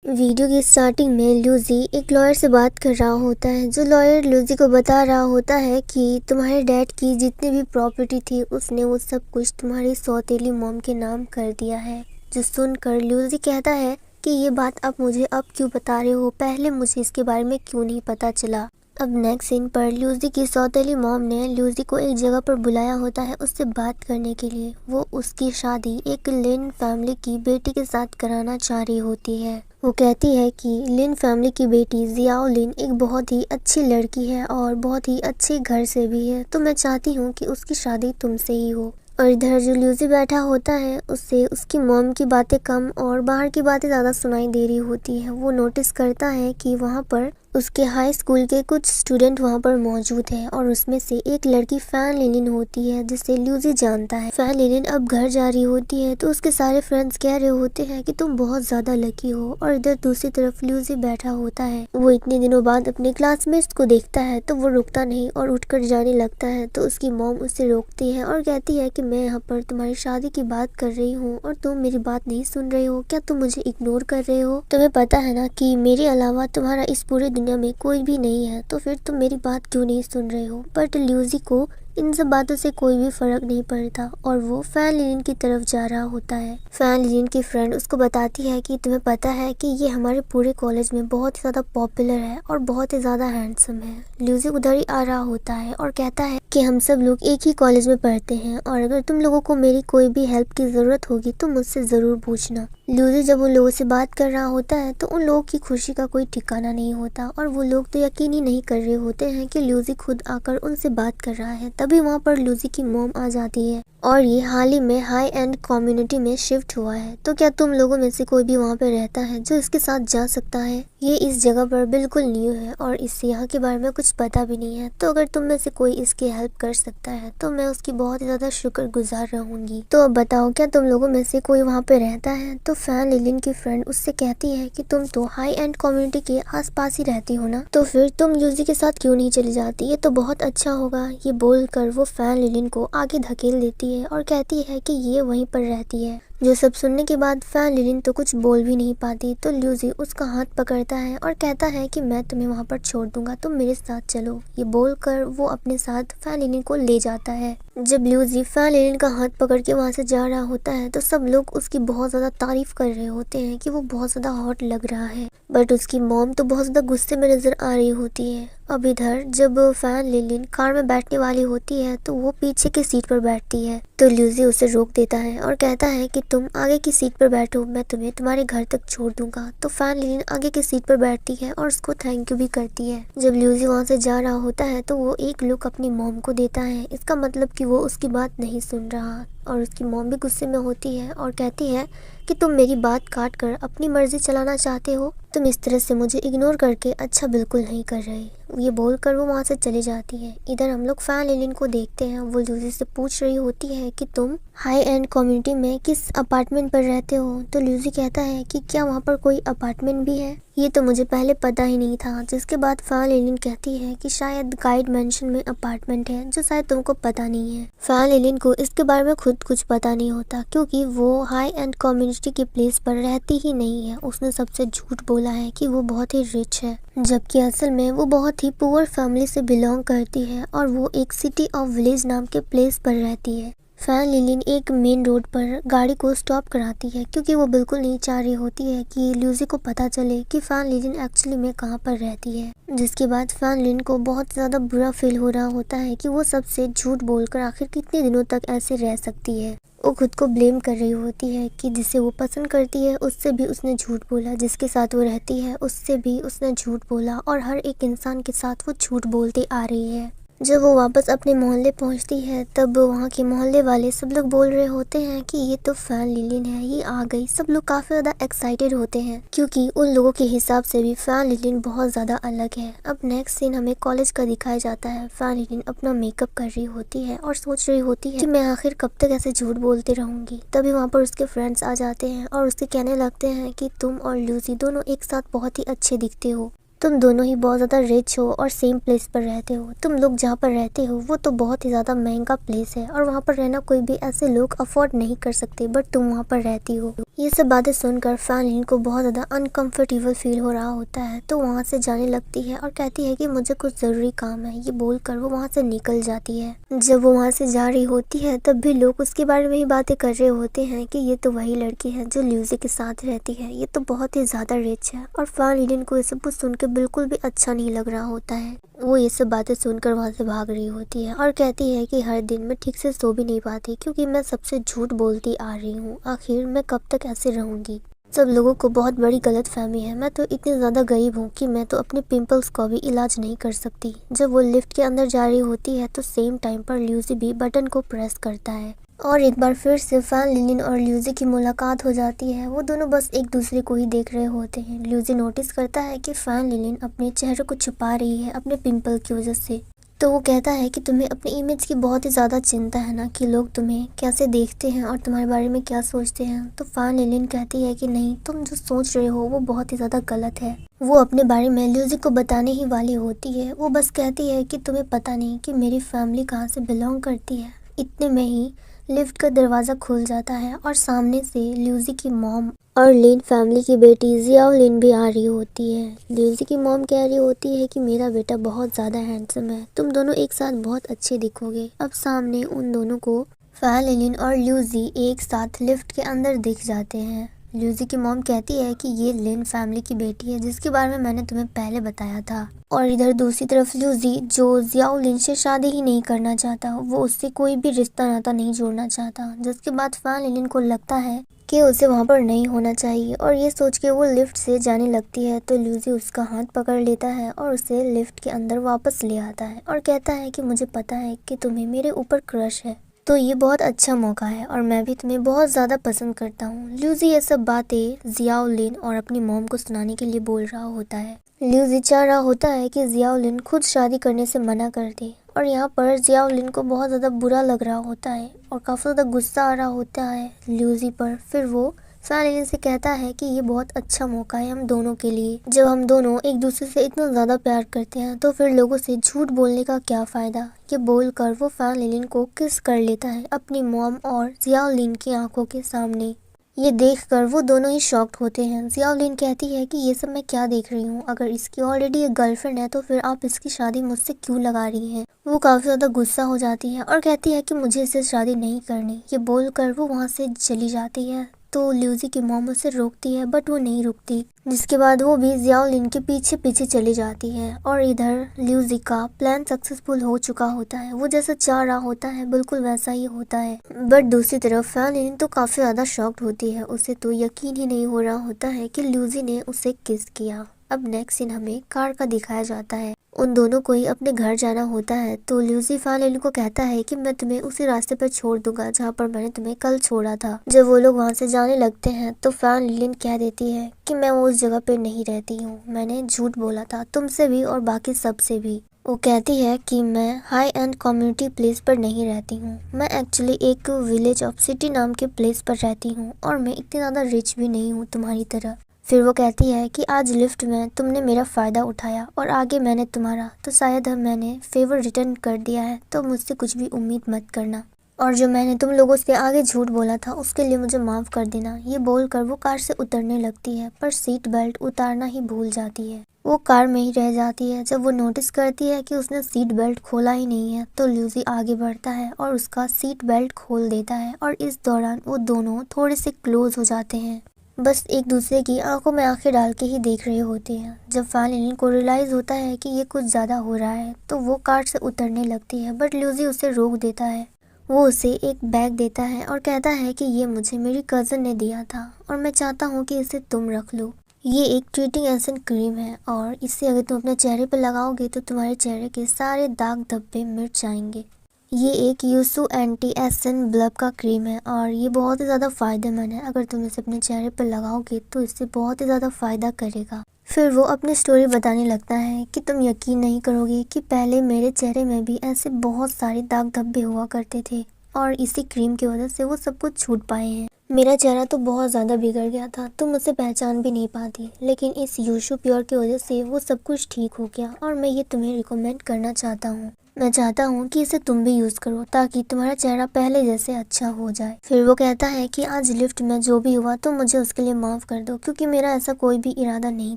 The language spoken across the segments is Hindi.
वीडियो की स्टार्टिंग में लूजी एक लॉयर से बात कर रहा होता है। जो लॉयर लूजी को बता रहा होता है कि तुम्हारे डैड की जितनी भी प्रॉपर्टी थी उसने वो सब कुछ तुम्हारी सौतेली मॉम के नाम कर दिया है। जो सुनकर लूजी कहता है कि ये बात आप मुझे अब क्यों बता रहे हो, पहले मुझे इसके बारे में क्यों नहीं पता चला। अब नेक्स्ट सीन पर लूजी की सौतेली मॉम ने लूजी को एक जगह पर बुलाया होता है उससे बात करने के लिए। वो उसकी शादी एक लिन फैमिली की बेटी के साथ कराना चाह रही होती है। वो कहती है कि लिन फैमिली की बेटी जियाओ लिन एक बहुत ही अच्छी लड़की है और बहुत ही अच्छे घर से भी है, तो मैं चाहती हूँ कि उसकी शादी तुमसे ही हो। और इधर जो लूजी बैठा होता है उससे उसकी मॉम की बातें कम और बाहर की बातें ज़्यादा सुनाई दे रही होती है। वो नोटिस करता है कि वहाँ पर उसके हाई स्कूल के कुछ स्टूडेंट वहाँ पर मौजूद हैं और उसमें से एक लड़की फैन लिलिन होती है जिसे लूजी जानता है। फैन लिलिन अब घर जा रही होती है तो उसके सारे फ्रेंड्स कह रहे होते हैं कि तुम बहुत ज़्यादा लकी हो। और इधर दूसरी तरफ लूजी बैठा होता है। वो इतने दिनों बाद अपने क्लासमेट्स को देखता है तो वो रुकता नहीं और उठकर जाने लगता है। तो उसकी मॉम उसे रोकती है और कहती है कि मैं यहाँ पर तुम्हारी शादी की बात कर रही हूँ और तुम मेरी बात नहीं सुन रहे हो, क्या तुम मुझे इग्नोर कर रहे हो? तुम्हें पता है ना कि मेरे अलावा तुम्हारा इस पूरे दुनिया में कोई भी नहीं है, तो फिर तुम मेरी बात क्यों नहीं सुन रहे हो? बट लूजी को इन सब बातों से कोई भी फर्क नहीं पड़ता और वो फैन लिलिन की तरफ जा रहा होता है। फैन लिलिन की फ्रेंड उसको बताती है कि तुम्हें पता है कि ये हमारे पूरे कॉलेज में बहुत ही ज़्यादा पॉपुलर है और बहुत ही ज़्यादा हैंडसम है। लूजी उधर ही आ रहा होता है और कहता है कि हम सब लोग एक ही कॉलेज में पढ़ते हैं और अगर तुम लोगों को मेरी कोई भी हेल्प की ज़रूरत होगी तो मुझसे ज़रूर पूछना। लूजी जब उन लोगों से बात कर रहा होता है तो उन लोगों की खुशी का कोई ठिकाना नहीं होता और वो लोग तो यकीन ही नहीं कर रहे होते हैं कि लूजी खुद आकर उनसे बात कर रहा है। तभी वहाँ पर लूजी की मॉम आ जाती है और ये हाल ही में हाई एंड कम्युनिटी में शिफ्ट हुआ है, तो क्या तुम लोगों में से कोई भी वहाँ पे रहता है जो इसके साथ जा सकता है? ये इस जगह पर बिल्कुल न्यू है और इससे यहाँ के बारे में कुछ पता भी नहीं है, तो अगर तुम में से कोई इसकी हेल्प कर सकता है तो मैं उसकी बहुत ही ज़्यादा शुक्रगुजार रहूँगी। तो अब बताओ क्या तुम लोगों में से कोई वहाँ पे रहता है? तो फैन लिलिन की फ्रेंड उससे कहती है कि तुम तो हाई एंड कम्युनिटी के आसपास ही रहती हो ना, तो फिर तुम लूजी के साथ क्यों नहीं चली जाती? ये तो बहुत अच्छा होगा। ये बोलकर वो फैन लिलिन को आगे धकेल देती है और कहती है कि ये वहीं पर रहती है। जो सब सुनने के बाद फैन लिलिन तो कुछ बोल भी नहीं पाती, तो लूजी उसका हाथ पकड़ता है और कहता है कि मैं तुम्हें वहाँ पर छोड़ दूंगा, तुम मेरे साथ चलो। ये बोलकर वो अपने साथ फैन लिलिन को ले जाता है। जब लूजी फैन लिलिन का हाथ पकड़ के वहाँ से जा रहा होता है तो सब लोग उसकी बहुत ज़्यादा तारीफ कर रहे होते हैं कि वो बहुत ज़्यादा हॉट लग रहा है, बट उसकी मॉम तो बहुत ज़्यादा गुस्से में नज़र आ रही होती है। अब इधर जब फैन लिलिन कार में बैठने वाली होती है तो वो पीछे की सीट पर बैठती है, तो लूजी उसे रोक देता है और कहता है कि तुम आगे की सीट पर बैठो, मैं तुम्हें तुम्हारे घर तक छोड़ दूंगा। तो फैन लिलिन आगे की सीट पर बैठती है और उसको थैंक यू भी करती है। जब लूजी वहाँ से जा रहा होता है तो वो एक लुक अपनी मॉम को देता है, इसका मतलब कि वो उसकी बात नहीं सुन रहा और उसकी मॉम भी गुस्से में होती है और कहती है कि तुम मेरी बात काट कर अपनी मर्जी चलाना चाहते हो, तुम इस तरह से मुझे इग्नोर करके अच्छा बिल्कुल नहीं कर रहे। ये बोलकर वो वहाँ से चली जाती है। इधर हम लोग फैन लिलिन को देखते हैं, वो लूजी से पूछ रही होती है कि तुम हाई एंड कम्युनिटी में किस अपार्टमेंट पर रहते हो? तो लूजी कहता है कि क्या वहाँ पर कोई अपार्टमेंट भी है? ये तो मुझे पहले पता ही नहीं था। जिसके बाद फैन लिलिन कहती है कि शायद गाइड मेंशन में अपार्टमेंट है जो शायद तुमको पता नहीं है। फैन लिलिन को इसके बारे में खुद कुछ पता नहीं होता क्योंकि वो हाई एंड कम्युनिटी के प्लेस पर रहती ही नहीं है। उसने सबसे झूठ बोला है कि वो बहुत ही रिच है, जबकि असल में वो बहुत ही पुअर फैमिली से बिलोंग करती है और वो एक सिटी ऑफ विलेज नाम के प्लेस पर रहती है। फैन लिलिन एक मेन रोड पर गाड़ी को स्टॉप कराती है क्योंकि वो बिल्कुल नहीं चाह रही होती है कि लूजी को पता चले कि फैन लिलिन एक्चुअली में कहाँ पर रहती है। जिसके बाद फैन लिलिन को बहुत ज़्यादा बुरा फील हो रहा होता है कि वो सबसे झूठ बोलकर आखिर कितने दिनों तक ऐसे रह सकती है। वो खुद को ब्लेम कर रही होती है कि जिसे वो पसंद करती है उससे भी उसने झूठ बोला, जिसके साथ वो रहती है उससे भी उसने झूठ बोला और हर एक इंसान के साथ वो झूठ बोलती आ रही है। जब वो वापस अपने मोहल्ले पहुंचती है तब वहाँ के मोहल्ले वाले सब लोग बोल रहे होते हैं कि ये तो फैन लिलिन है, ये आ गई। सब लोग काफ़ी ज़्यादा एक्साइटेड होते हैं क्योंकि उन लोगों के हिसाब से भी फैन लिलिन बहुत ज़्यादा अलग है। अब नेक्स्ट सीन हमें कॉलेज का दिखाया जाता है। फैन लिलिन अपना मेकअप कर रही होती है और सोच रही होती है कि मैं आखिर कब तक ऐसे झूठ बोलती रहूँगी। तभी वहाँ पर उसके फ्रेंड्स आ जाते हैं और उससे कहने लगते हैं कि तुम और लूजी दोनों एक साथ बहुत ही अच्छे दिखते हो। तुम दोनों ही बहुत ज़्यादा रिच हो और सेम प्लेस पर रहते हो। तुम लोग जहाँ पर रहते हो वो तो बहुत ही ज़्यादा महंगा प्लेस है और वहाँ पर रहना कोई भी ऐसे लोग अफोर्ड नहीं कर सकते, बट तुम वहाँ पर रहती हो। ये सब बातें सुनकर फैन को बहुत ज़्यादा अनकंफर्टेबल फील हो रहा होता है, तो वहाँ से जाने लगती है और कहती है कि मुझे कुछ ज़रूरी काम है। ये बोलकर वो वहाँ से निकल जाती है। जब वो वहाँ से जा रही होती है तब भी लोग उसके बारे में ही बातें कर रहे होते हैं कि ये तो वही लड़की है जो ल्यूसी के साथ रहती है, ये तो बहुत ही ज़्यादा रिच है। और फैन को ये सब कुछ सुन के बिल्कुल भी अच्छा नहीं लग रहा होता है। वो ये सब बातें सुनकर वहाँ से भाग रही होती है और कहती है कि हर दिन मैं ठीक से सो भी नहीं पाती क्योंकि मैं सबसे झूठ बोलती आ रही हूँ। आखिर मैं कब तक ऐसे रहूँगी। सब लोगों को बहुत बड़ी गलतफहमी है। मैं तो इतनी ज़्यादा गरीब हूँ कि मैं तो अपने पिंपल्स का भी इलाज नहीं कर सकती। जब वो लिफ्ट के अंदर जा रही होती है तो सेम टाइम पर ल्यूसी भी बटन को प्रेस करता है और एक बार फिर से फैन और ल्यूसी की मुलाकात हो जाती है। वो दोनों बस एक दूसरे को ही देख रहे होते हैं। ल्यूसी नोटिस करता है कि फैन अपने चेहरे को छुपा रही है अपने पिंपल की वजह से। तो वो कहता है कि तुम्हें अपनी इमेज की बहुत ही ज़्यादा चिंता है ना, कि लोग तुम्हें कैसे देखते हैं और तुम्हारे बारे में क्या सोचते हैं। तो फैन कहती है कि नहीं, तुम जो सोच रहे हो वो बहुत ही ज़्यादा गलत है। वो अपने बारे में ल्यूसी को बताने ही वाली होती है। वो बस कहती है कि तुम्हें पता नहीं कि मेरी फैमिली कहाँ से बिलोंग करती है। इतने में ही लिफ्ट का दरवाज़ा खुल जाता है और सामने से ल्यूसी की मॉम और लिन फैमिली की बेटी जियाओ लिन भी आ रही होती है। ल्यूसी की मॉम कह रही होती है कि मेरा बेटा बहुत ज़्यादा हैंडसम है, तुम दोनों एक साथ बहुत अच्छे दिखोगे। अब सामने उन दोनों को फैन और ल्यूसी एक साथ लिफ्ट के अंदर दिख जाते हैं। ल्यूसी की मॉम कहती है कि ये लिन फैमिली की बेटी है जिसके बारे में मैंने तुम्हें पहले बताया था। और इधर दूसरी तरफ ल्यूसी, जो जियाओ लिन से शादी ही नहीं करना चाहता, वो उससे कोई भी रिश्ता नाता नहीं जोड़ना चाहता, जिसके बाद फैन को लगता है कि उसे वहाँ पर नहीं होना चाहिए। और ये सोच के वो लिफ्ट से जाने लगती है तो ल्यूसी उसका हाथ पकड़ लेता है और उसे लिफ्ट के अंदर वापस ले आता है और कहता है कि मुझे पता है कि तुम्हें मेरे ऊपर क्रश है, तो ये बहुत अच्छा मौका है और मैं भी तुम्हें बहुत ज़्यादा पसंद करता हूँ। ल्यूसी ये सब बातें जियाओ लिन और अपनी मॉम को सुनाने के लिए बोल रहा होता है। ल्यूसी चाह रहा होता है कि जियाओ लिन खुद शादी करने से मना कर दे और यहाँ पर जियाओ लिन को बहुत ज़्यादा बुरा लग रहा होता है और काफ़ी ज़्यादा गुस्सा आ रहा होता है ल्यूसी पर। फिर वो फैन से कहता है कि ये बहुत अच्छा मौका है हम दोनों के लिए। जब हम दोनों एक दूसरे से इतना ज़्यादा प्यार करते हैं तो फिर लोगों से झूठ बोलने का क्या फ़ायदा। ये बोलकर वो फैन को किस कर लेता है अपनी मॉम और जियाओ लिन की आंखों के सामने। ये देखकर वो दोनों ही शॉक्ड होते हैं। जियाओ लिन कहती है कि ये सब मैं क्या देख रही हूँ, अगर इसकी ऑलरेडी एक गर्लफ्रेंड है तो फिर आप इसकी शादी मुझसे क्यों लगा रही हैं। वो काफ़ी ज़्यादा गुस्सा हो जाती है और कहती है कि मुझे इससे शादी नहीं करनी। ये बोलकर वो वहाँ से चली जाती है तो ल्यूसी की मॉम उसे रोकती है बट वो नहीं रुकती, जिसके बाद वो भी जियाओ लिन के पीछे पीछे चली जाती है। और इधर ल्यूसी का प्लान सक्सेसफुल हो चुका होता है। वो जैसा चाह रहा होता है बिल्कुल वैसा ही होता है। बट दूसरी तरफ फैन तो काफ़ी ज़्यादा शॉक्ड होती है। उसे तो यकीन ही नहीं हो रहा होता है कि ल्यूसी ने उसे किस किया। अब नेक्स्ट सीन हमें कार का दिखाया जाता है। उन दोनों को ही अपने घर जाना होता है तो ल्यूसी फैन को कहता है कि मैं तुम्हें उसी रास्ते पर छोड़ दूंगा जहाँ पर मैंने तुम्हें कल छोड़ा था। जब वो लोग वहाँ से जाने लगते हैं तो फैन कह देती है कि मैं उस जगह पे नहीं रहती हूँ, मैंने झूठ बोला था तुमसे भी और बाकी सबसे भी। वो कहती है कि मैं हाई एंड कम्युनिटी प्लेस पर नहीं रहती हूँ, मैं एक्चुअली एक विलेज ऑफ सिटी नाम के प्लेस पर रहती हूँ और मैं इतनी ज़्यादा रिच भी नहीं हूँ तुम्हारी तरह। फिर वो कहती है कि आज लिफ्ट में तुमने मेरा फ़ायदा उठाया और आगे मैंने तुम्हारा, तो शायद मैंने फेवर रिटर्न कर दिया है, तो मुझसे कुछ भी उम्मीद मत करना और जो मैंने तुम लोगों से आगे झूठ बोला था उसके लिए मुझे माफ़ कर देना। ये बोलकर वो कार से उतरने लगती है पर सीट बेल्ट उतारना ही भूल जाती है। वो कार में ही रह जाती है। जब वो नोटिस करती है कि उसने सीट बेल्ट खोला ही नहीं है तो ल्यूसी आगे बढ़ता है और उसका सीट बेल्ट खोल देता है और इस दौरान वो दोनों थोड़े से क्लोज हो जाते हैं, बस एक दूसरे की आंखों में आंखें डाल के ही देख रहे होते हैं। जब फैन को रियलाइज़ होता है कि ये कुछ ज़्यादा हो रहा है तो वो कार से उतरने लगती है बट ल्यूसी उसे रोक देता है। वो उसे एक बैग देता है और कहता है कि ये मुझे मेरी कज़न ने दिया था और मैं चाहता हूँ कि इसे तुम रख लो। ये एक ट्रीटिंग एसन क्रीम है और इसे अगर तुम अपने चेहरे पर लगाओगे तो तुम्हारे चेहरे के सारे दाग धब्बे मिट जाएंगे। ये एक यूसु एंटी एसन ब्लब का क्रीम है और ये बहुत ही ज़्यादा फ़ायदेमंद है। अगर तुम इसे अपने चेहरे पर लगाओगे तो इससे बहुत ही ज़्यादा फ़ायदा करेगा। फिर वो अपनी स्टोरी बताने लगता है कि तुम यकीन नहीं करोगे कि पहले मेरे चेहरे में भी ऐसे बहुत सारे दाग धब्बे हुआ करते थे और इसी क्रीम की वजह से वो सब कुछ छूट पाए हैं। मेरा चेहरा तो बहुत ज़्यादा बिगड़ गया था, तुम मुझसे पहचान भी नहीं पाती, लेकिन इस यूशु प्योर की वजह से वो सब कुछ ठीक हो गया और मैं ये तुम्हें रिकमेंड करना चाहता हूँ। मैं चाहता हूँ कि इसे तुम भी यूज़ करो ताकि तुम्हारा चेहरा पहले जैसे अच्छा हो जाए। फिर वो कहता है कि आज लिफ्ट में जो भी हुआ तो मुझे उसके लिए माफ़ कर दो, क्योंकि मेरा ऐसा कोई भी इरादा नहीं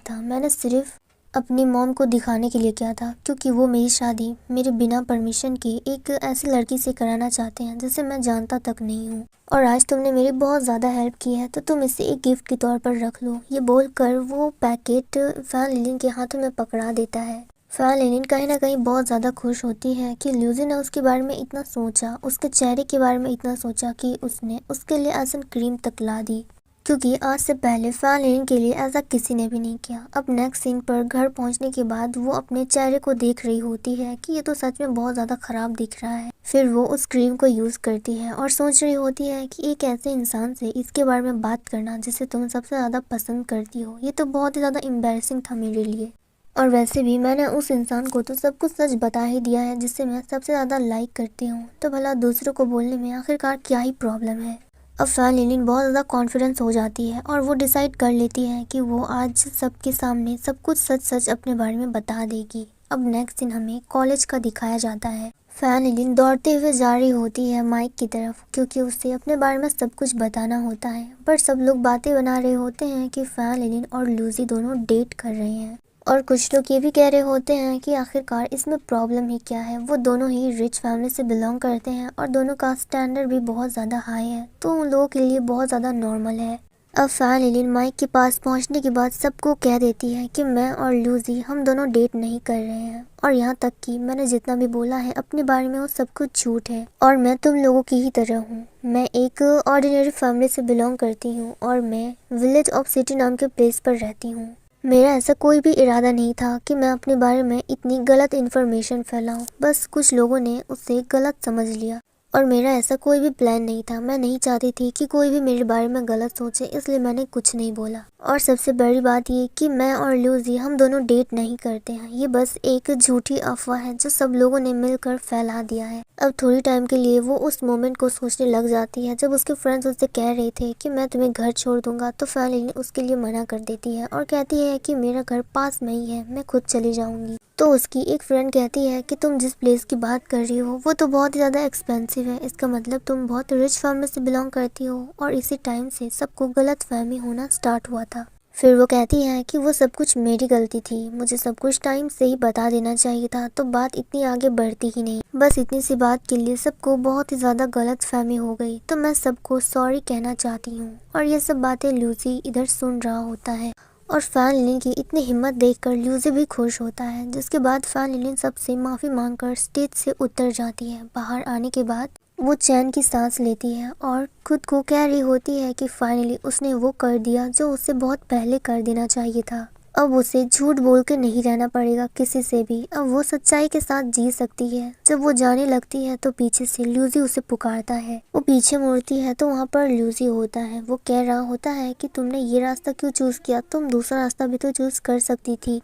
था। मैंने सिर्फ अपनी मॉम को दिखाने के लिए किया था, क्योंकि वो मेरी शादी मेरे बिना परमिशन के एक ऐसी लड़की से कराना चाहते हैं जिसे मैं जानता तक नहीं हूँ। और आज तुमने मेरी बहुत ज़्यादा हेल्प की है तो तुम इसे एक गिफ्ट के तौर पर रख लो। ये बोलकर वो पैकेट फैन लिलिन के हाथों में पकड़ा देता है। फैन लिलिन कहीं ना कहीं बहुत ज़्यादा खुश होती है कि ल्यूजी ने उसके बारे में इतना सोचा, उसके चेहरे के बारे में इतना सोचा कि उसने उसके लिए एसन क्रीम तक ला दी, क्योंकि आज से पहले फैन लिलिन के लिए ऐसा किसी ने भी नहीं किया। अब नेक्स्ट सीन पर घर पहुंचने के बाद वो अपने चेहरे को देख रही होती है कि ये तो सच में बहुत ज़्यादा ख़राब दिख रहा है। फिर वो उस क्रीम को यूज़ करती है और सोच रही होती है कि एक ऐसे इंसान से इसके बारे में बात करना जिसे तुम सबसे ज़्यादा पसंद करती हो, ये तो बहुत ही ज़्यादा एम्बैरेसिंग था मेरे लिए। और वैसे भी मैंने उस इंसान को तो सब कुछ सच बता ही दिया है जिससे मैं सबसे ज़्यादा लाइक करती हूँ, तो भला दूसरों को बोलने में आखिरकार क्या ही प्रॉब्लम है। अब फैन लिलिन बहुत ज़्यादा कॉन्फिडेंस हो जाती है और वो डिसाइड कर लेती है कि वो आज सबके सामने सब कुछ सच सच अपने बारे में बता देगी। अब नेक्स्ट दिन हमें कॉलेज का दिखाया जाता है। फैन लिलिन दौड़ते हुए जा रही होती है माइक की तरफ, क्योंकि उसे अपने बारे में सब कुछ बताना होता है। पर सब लोग बातें बना रहे होते हैं कि फैन लिलिन और लूजी दोनों डेट कर रहे हैं, और कुछ लोग ये भी कह रहे होते हैं कि आखिरकार इसमें प्रॉब्लम ही क्या है। वो दोनों ही रिच फैमिली से बिलोंग करते हैं और दोनों का स्टैंडर्ड भी बहुत ज़्यादा हाई है, तो उन लोगों के लिए बहुत ज़्यादा नॉर्मल है। अब फैन लिलिन माइक के पास पहुंचने के बाद सबको कह देती है कि मैं और लूजी हम दोनों डेट नहीं कर रहे हैं, और यहाँ तक कि मैंने जितना भी बोला है अपने बारे में वो सब कुछ झूठ है, और मैं तुम लोगों की ही तरह हूँ। मैं एक ऑर्डिनरी फैमिली से बिलोंग करती हूँ और मैं विलेज ऑफ सिटी नाम के प्लेस पर रहती हूँ। मेरा ऐसा कोई भी इरादा नहीं था कि मैं अपने बारे में इतनी गलत इन्फॉर्मेशन फैलाऊं, बस कुछ लोगों ने उसे गलत समझ लिया, और मेरा ऐसा कोई भी प्लान नहीं था। मैं नहीं चाहती थी कि कोई भी मेरे बारे में गलत सोचे, इसलिए मैंने कुछ नहीं बोला। और सबसे बड़ी बात ये कि मैं और लूजी हम दोनों डेट नहीं करते हैं, ये बस एक झूठी अफवाह है जो सब लोगों ने मिलकर फैला दिया है। अब थोड़ी टाइम के लिए वो उस मोमेंट को सोचने लग जाती है जब उसके फ्रेंड्स उससे कह रहे थे कि मैं तुम्हें घर छोड़ दूंगा, तो फैमिली ने उसके लिए मना कर देती है और कहती है कि मेरा घर पास में ही है, मैं खुद चली जाऊंगी। तो उसकी एक फ्रेंड कहती है कि तुम जिस प्लेस की बात कर रही हो वो तो बहुत ही ज़्यादा एक्सपेंसिव है, इसका मतलब तुम बहुत रिच फैमिली से बिलोंग करती हो, और इसी टाइम से सबको गलत फहमी होना स्टार्ट हुआ था। फिर वो कहती है कि वो सब कुछ मेरी गलती थी, मुझे सब कुछ टाइम से ही बता देना चाहिए था, तो बात इतनी आगे बढ़ती ही नहीं। बस इतनी सी बात के लिए सबको बहुत ही ज़्यादा गलत फहमी हो गई, तो मैं सबको सॉरी कहना चाहती हूँ। और ये सब बातें लूसी इधर सुन रहा होता है, और फैन लिलिन की इतनी हिम्मत देखकर लूजी भी खुश होता है, जिसके बाद फैन लिलिन सबसे माफ़ी मांगकर स्टेज से उतर जाती है। बाहर आने के बाद वो चैन की सांस लेती है और खुद को कह रही होती है कि फाइनली उसने वो कर दिया जो उसे बहुत पहले कर देना चाहिए था। अब उसे झूठ बोल के नहीं रहना पड़ेगा किसी से भी, अब वो सच्चाई के साथ जी सकती है। जब वो जाने लगती है तो पीछे से लूजी उसे पुकारता है। वो पीछे मुड़ती है तो वहाँ पर लूजी होता है। वो कह रहा होता है कि तुमने ये रास्ता क्यों चूज किया, तुम दूसरा रास्ता भी तो चूज कर सकती थी,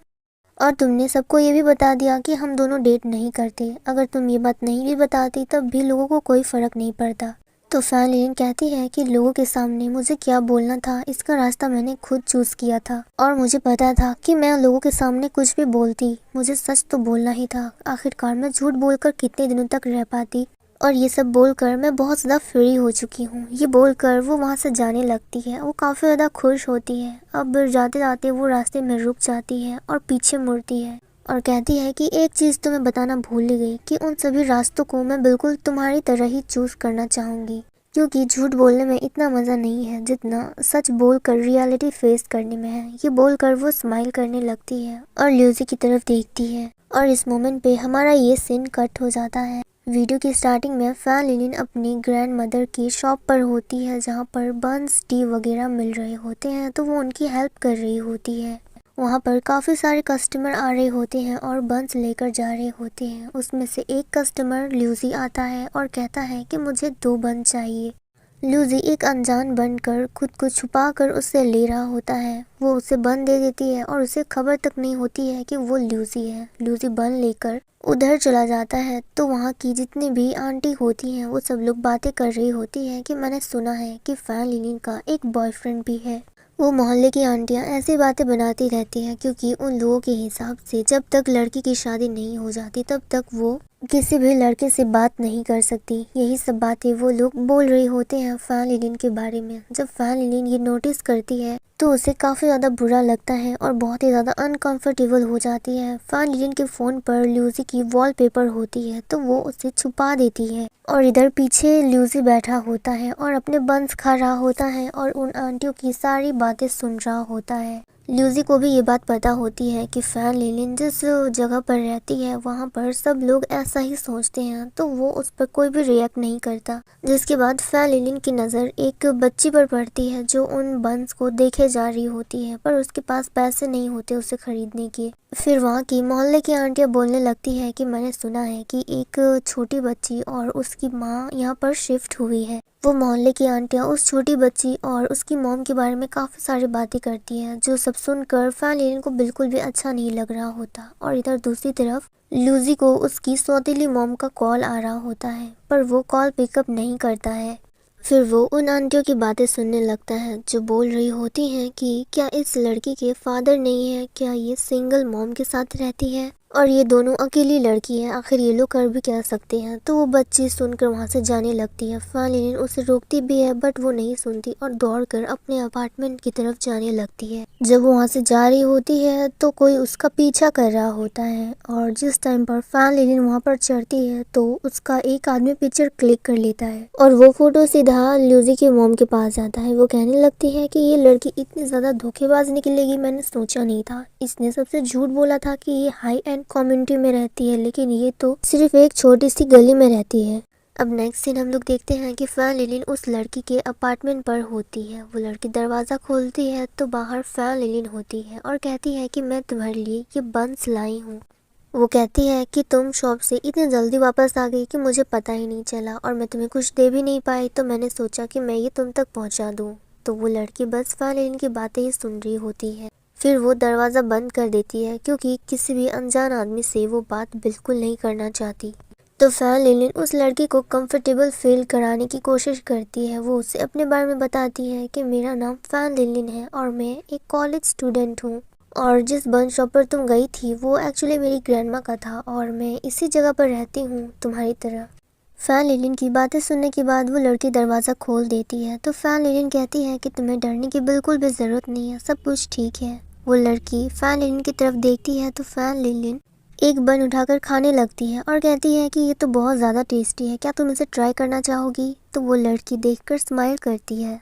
और तुमने सबको ये भी बता दिया कि हम दोनों डेट नहीं करते। अगर तुम ये बात नहीं भी बताती तब भी लोगों को कोई फर्क नहीं पड़ता। तो फैन लिलिन कहती है कि लोगों के सामने मुझे क्या बोलना था, इसका रास्ता मैंने खुद चूज किया था, और मुझे पता था कि मैं लोगों के सामने कुछ भी बोलती मुझे सच तो बोलना ही था। आखिरकार मैं झूठ बोलकर कितने दिनों तक रह पाती, और ये सब बोलकर मैं बहुत ज़्यादा फ्री हो चुकी हूँ। ये बोलकर वो वहाँ से जाने लगती है। वो काफ़ी ज़्यादा खुश होती है। अब जाते जाते वो रास्ते में रुक जाती है और पीछे मुड़ती है और कहती है कि एक चीज़ तो मैं बताना भूल ही गई कि उन सभी रास्तों को मैं बिल्कुल तुम्हारी तरह ही चूज़ करना चाहूँगी, क्योंकि झूठ बोलने में इतना मज़ा नहीं है जितना सच बोलकर रियलिटी फेस करने में है। ये बोलकर वो स्माइल करने लगती है और ल्यूजी की तरफ देखती है, और इस मोमेंट पे हमारा ये सीन कट हो जाता है। वीडियो की स्टार्टिंग में फैन लिलिन अपनी ग्रैंड मदर की शॉप पर होती है, जहाँ पर बंस टी वगैरह मिल रहे होते हैं, तो वो उनकी हेल्प कर रही होती है। वहाँ पर काफ़ी सारे कस्टमर आ रहे होते हैं और बंस लेकर जा रहे होते हैं। उसमें से एक कस्टमर लूजी आता है और कहता है कि मुझे 2 बन चाहिए। ल्यूजी एक अनजान बनकर खुद को छुपाकर उससे ले रहा होता है। वो उसे बन दे देती है और उसे खबर तक नहीं होती है कि वो ल्यूजी है। ल्यूजी बन लेकर उधर चला जाता है तो वहाँ की जितनी भी आंटी होती हैं वो सब लोग बातें कर रही होती हैं कि मैंने सुना है कि फैन लिलिन का एक बॉयफ्रेंड भी है। वो मोहल्ले की आंटियां ऐसी बातें बनाती रहती हैं क्योंकि उन लोगों के हिसाब से जब तक लड़की की शादी नहीं हो जाती तब तक वो किसी भी लड़के से बात नहीं कर सकती। यही सब बातें वो लोग बोल रहे होते हैं फैन लिलिन के बारे में। जब फैन लिलिन ये नोटिस करती है तो उसे काफ़ी ज़्यादा बुरा लगता है और बहुत ही ज़्यादा अनकंफर्टेबल हो जाती है। फैन लिलिन के फ़ोन पर ल्यूजी की वॉलपेपर होती है तो वो उसे छुपा देती है और इधर पीछे ल्यूजी बैठा होता है और अपने बंस खा रहा होता है और उन आंटियों की सारी बातें सुन रहा होता है। ल्यूजी को भी ये बात पता होती है कि फैन लिलिन जिस जगह पर रहती है वहाँ पर सब लोग ऐसा ही सोचते हैं तो वो उस पर कोई भी रिएक्ट नहीं करता। जिसके बाद फैन लिलिन की नज़र एक बच्ची पर पड़ती है जो उन बंस को देखे जा रही होती है पर उसके पास पैसे नहीं होते उसे खरीदने के। फिर वहाँ की मोहल्ले की आंटियाँ बोलने लगती है कि मैंने सुना है कि एक छोटी बच्ची और उसकी माँ यहाँ पर शिफ्ट हुई है। वो मोहल्ले की आंटियाँ उस छोटी बच्ची और उसकी मॉम के बारे में काफ़ी सारी बातें करती हैं जो सब सुनकर फैन लिलिन को बिल्कुल भी अच्छा नहीं लग रहा होता। और इधर दूसरी तरफ ल्यूजी को उसकी सौतेली मॉम का कॉल आ रहा होता है पर वो कॉल पिकअप नहीं करता है। फिर वो उन आंटियों की बातें सुनने लगता है जो बोल रही होती हैं कि क्या इस लड़की के फादर नहीं है, क्या ये सिंगल मॉम के साथ रहती है और ये दोनों अकेली लड़की है, आखिर ये लोग कर भी क्या सकते हैं। तो वो बच्ची सुनकर वहाँ से जाने लगती है। फैन लिलिन उसे रोकती भी है बट वो नहीं सुनती और दौड़कर अपने अपार्टमेंट की तरफ जाने लगती है। जब वो वहाँ से जा रही होती है तो कोई उसका पीछा कर रहा होता है और जिस टाइम पर फैन लिलिन वहाँ पर चढ़ती है तो उसका एक आदमी पिक्चर क्लिक कर लेता है और वो फोटो सीधा ल्यूजी के मॉम के पास जाता है। वो कहने लगती है कि ये लड़की इतनी ज़्यादा धोखेबाज निकलेगी, मैंने सोचा नहीं था। इसने सबसे झूठ बोला था कि ये हाई एंड कम्युनिटी में रहती है लेकिन ये तो सिर्फ एक छोटी सी गली में रहती है। अब नेक्स्ट सीन हम लोग देखते हैं कि फैन लिलिन उस लड़की के अपार्टमेंट पर होती है। वो लड़की दरवाज़ा खोलती है तो बाहर फैन लिलिन होती है और कहती है कि मैं तुम्हारे लिए ये बंस लाई हूँ। वो कहती है कि तुम शॉप से इतनी जल्दी वापस आ गई कि मुझे पता ही नहीं चला और मैं तुम्हें कुछ दे भी नहीं पाई तो मैंने सोचा कि मैं ये तुम तक पहुंचा दूं। तो वो लड़की बस फैन लिलिन की बातें ही सुन रही होती है। फिर वो दरवाज़ा बंद कर देती है क्योंकि किसी भी अनजान आदमी से वो बात बिल्कुल नहीं करना चाहती। तो फैन लिलिन उस लड़की को कंफर्टेबल फील कराने की कोशिश करती है। वो उसे अपने बारे में बताती है कि मेरा नाम फैन लिलिन है और मैं एक कॉलेज स्टूडेंट हूँ और जिस बन शॉप पर तुम गई थी वो एक्चुअली मेरी ग्रैंडमा का था और मैं इसी जगह पर रहती हूँ तुम्हारी तरह। फैन लिलिन की बातें सुनने के बाद वो लड़की दरवाज़ा खोल देती है तो फैन लिलिन कहती है कि तुम्हें डरने की बिल्कुल भी ज़रूरत नहीं है, सब कुछ ठीक है। वो लड़की फैन लिलिन की तरफ देखती है तो फैन लिलिन एक बन उठाकर खाने लगती है और कहती है कि ये तो बहुत ज़्यादा टेस्टी है, क्या तुम इसे ट्राई करना चाहोगी। तो वो लड़की देखकर स्माइल करती है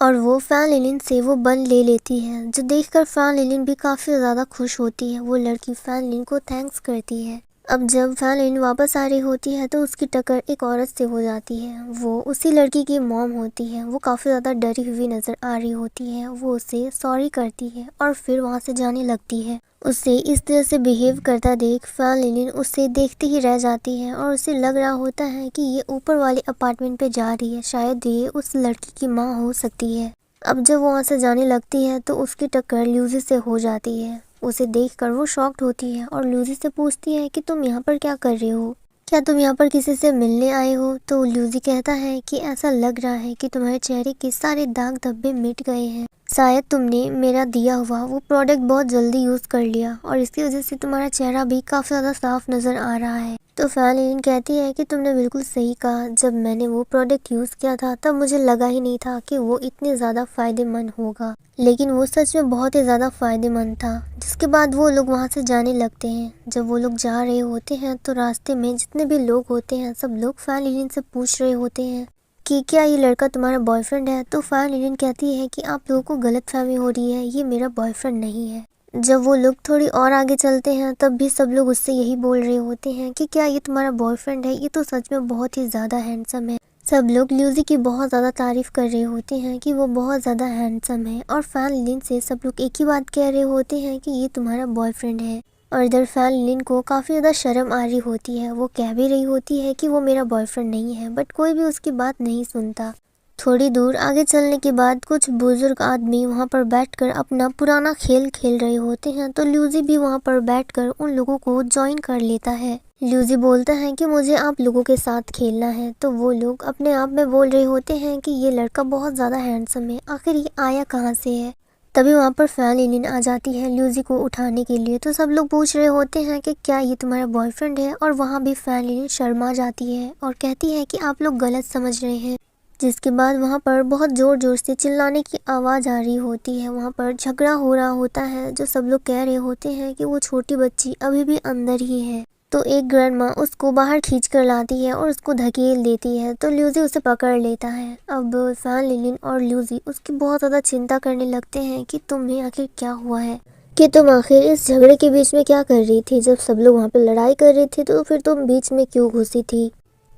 और वो फैन लिलिन से वो बन ले लेती है जो देखकर फैन लिलिन भी काफ़ी ज़्यादा खुश होती है। वो लड़की फैन लिलिन को थैंक्स करती है। अब जब फैन लिलिन वापस आ रही होती है तो उसकी टक्कर एक औरत से हो जाती है। वो उसी लड़की की मॉम होती है। वो काफ़ी ज़्यादा डरी हुई नज़र आ रही होती है। वो उसे सॉरी करती है और फिर वहाँ से जाने लगती है। उसे इस तरह से बिहेव करता देख फैन लिलिन उसे देखती ही रह जाती है और उसे लग रहा होता है कि ये ऊपर वाले अपार्टमेंट पे जा रही है, शायद ये उस लड़की की माँ हो सकती है। अब जब वो वहाँ से जाने लगती है तो उसकी टक्कर ल्यूजी से हो जाती है। उसे देखकर वो शॉक्ड होती है और ल्यूजी से पूछती है कि तुम यहाँ पर क्या कर रहे हो, क्या तुम यहाँ पर किसी से मिलने आए हो। तो ल्यूजी कहता है कि ऐसा लग रहा है कि तुम्हारे चेहरे के सारे दाग धब्बे मिट गए हैं, शायद तुमने मेरा दिया हुआ वो प्रोडक्ट बहुत जल्दी यूज़ कर लिया और इसकी वजह से तुम्हारा चेहरा भी काफ़ी ज़्यादा साफ नज़र आ रहा है। तो फैन लिलिन कहती है कि तुमने बिल्कुल सही कहा, जब मैंने वो प्रोडक्ट यूज़ किया था तब मुझे लगा ही नहीं था कि वो इतने ज़्यादा फ़ायदेमंद होगा, लेकिन वो सच में बहुत ही ज़्यादा फ़ायदेमंद था। जिसके बाद वो लोग वहाँ से जाने लगते हैं। जब वो लोग जा रहे होते हैं तो रास्ते में जितने भी लोग होते हैं सब लोग फैन लिलिन से पूछ रहे होते हैं कि क्या ये लड़का तुम्हारा बॉयफ्रेंड है। तो फैन लिलिन कहती है कि आप लोगों को गलतफहमी हो रही है, ये मेरा बॉयफ्रेंड नहीं है। जब वो लोग थोड़ी और आगे चलते हैं तब भी सब लोग उससे यही बोल रहे होते हैं कि क्या ये तुम्हारा बॉयफ्रेंड है, ये तो सच में बहुत ही ज़्यादा हैंडसम है। सब लोग ल्यूजी की बहुत ज़्यादा तारीफ़ कर रहे होते हैं कि वो बहुत ज़्यादा हैंडसम है और फैन लिलिन से सब लोग एक ही बात कह रहे होते हैं कि ये तुम्हारा बॉयफ्रेंड है। और इधर फैन लिलिन को काफ़ी ज़्यादा शर्म आ रही होती है। वो कह भी रही होती है कि वो मेरा बॉयफ्रेंड नहीं है बट कोई भी उसकी बात नहीं सुनता। थोड़ी दूर आगे चलने के बाद कुछ बुजुर्ग आदमी वहाँ पर बैठकर अपना पुराना खेल खेल रहे होते हैं, तो ल्यूजी भी वहाँ पर बैठकर उन लोगों को ज्वाइन कर लेता है। ल्यूजी बोलता है कि मुझे आप लोगों के साथ खेलना है, तो वो लोग अपने आप में बोल रहे होते हैं कि ये लड़का बहुत ज़्यादा हैंडसम है, आखिर ये आया कहाँ से है। तभी वहाँ पर फैन लिलिन आ जाती है ल्यूजी को उठाने के लिए, तो सब लोग पूछ रहे होते हैं कि क्या ये तुम्हारा बॉयफ्रेंड है, और वहाँ भी फैन लिलिन शर्मा जाती है और कहती है कि आप लोग गलत समझ रहे हैं। जिसके बाद वहाँ पर बहुत ज़ोर ज़ोर से चिल्लाने की आवाज़ आ रही होती है। वहाँ पर झगड़ा हो रहा होता है, जो सब लोग कह रहे होते हैं कि वो छोटी बच्ची अभी भी अंदर ही है। तो एक ग्रैंडमा उसको बाहर खींच कर लाती है और उसको धकेल देती है, तो ल्यूजी उसे पकड़ लेता है। अब फैन लिलिन और ल्यूजी उसकी बहुत ज़्यादा चिंता करने लगते हैं कि तुम्हें आखिर क्या हुआ है, कि तुम आखिर इस झगड़े के बीच में क्या कर रही थी। जब सब लोग वहाँ पर लड़ाई कर रहे थे तो फिर तुम बीच में क्यों घुसी थी।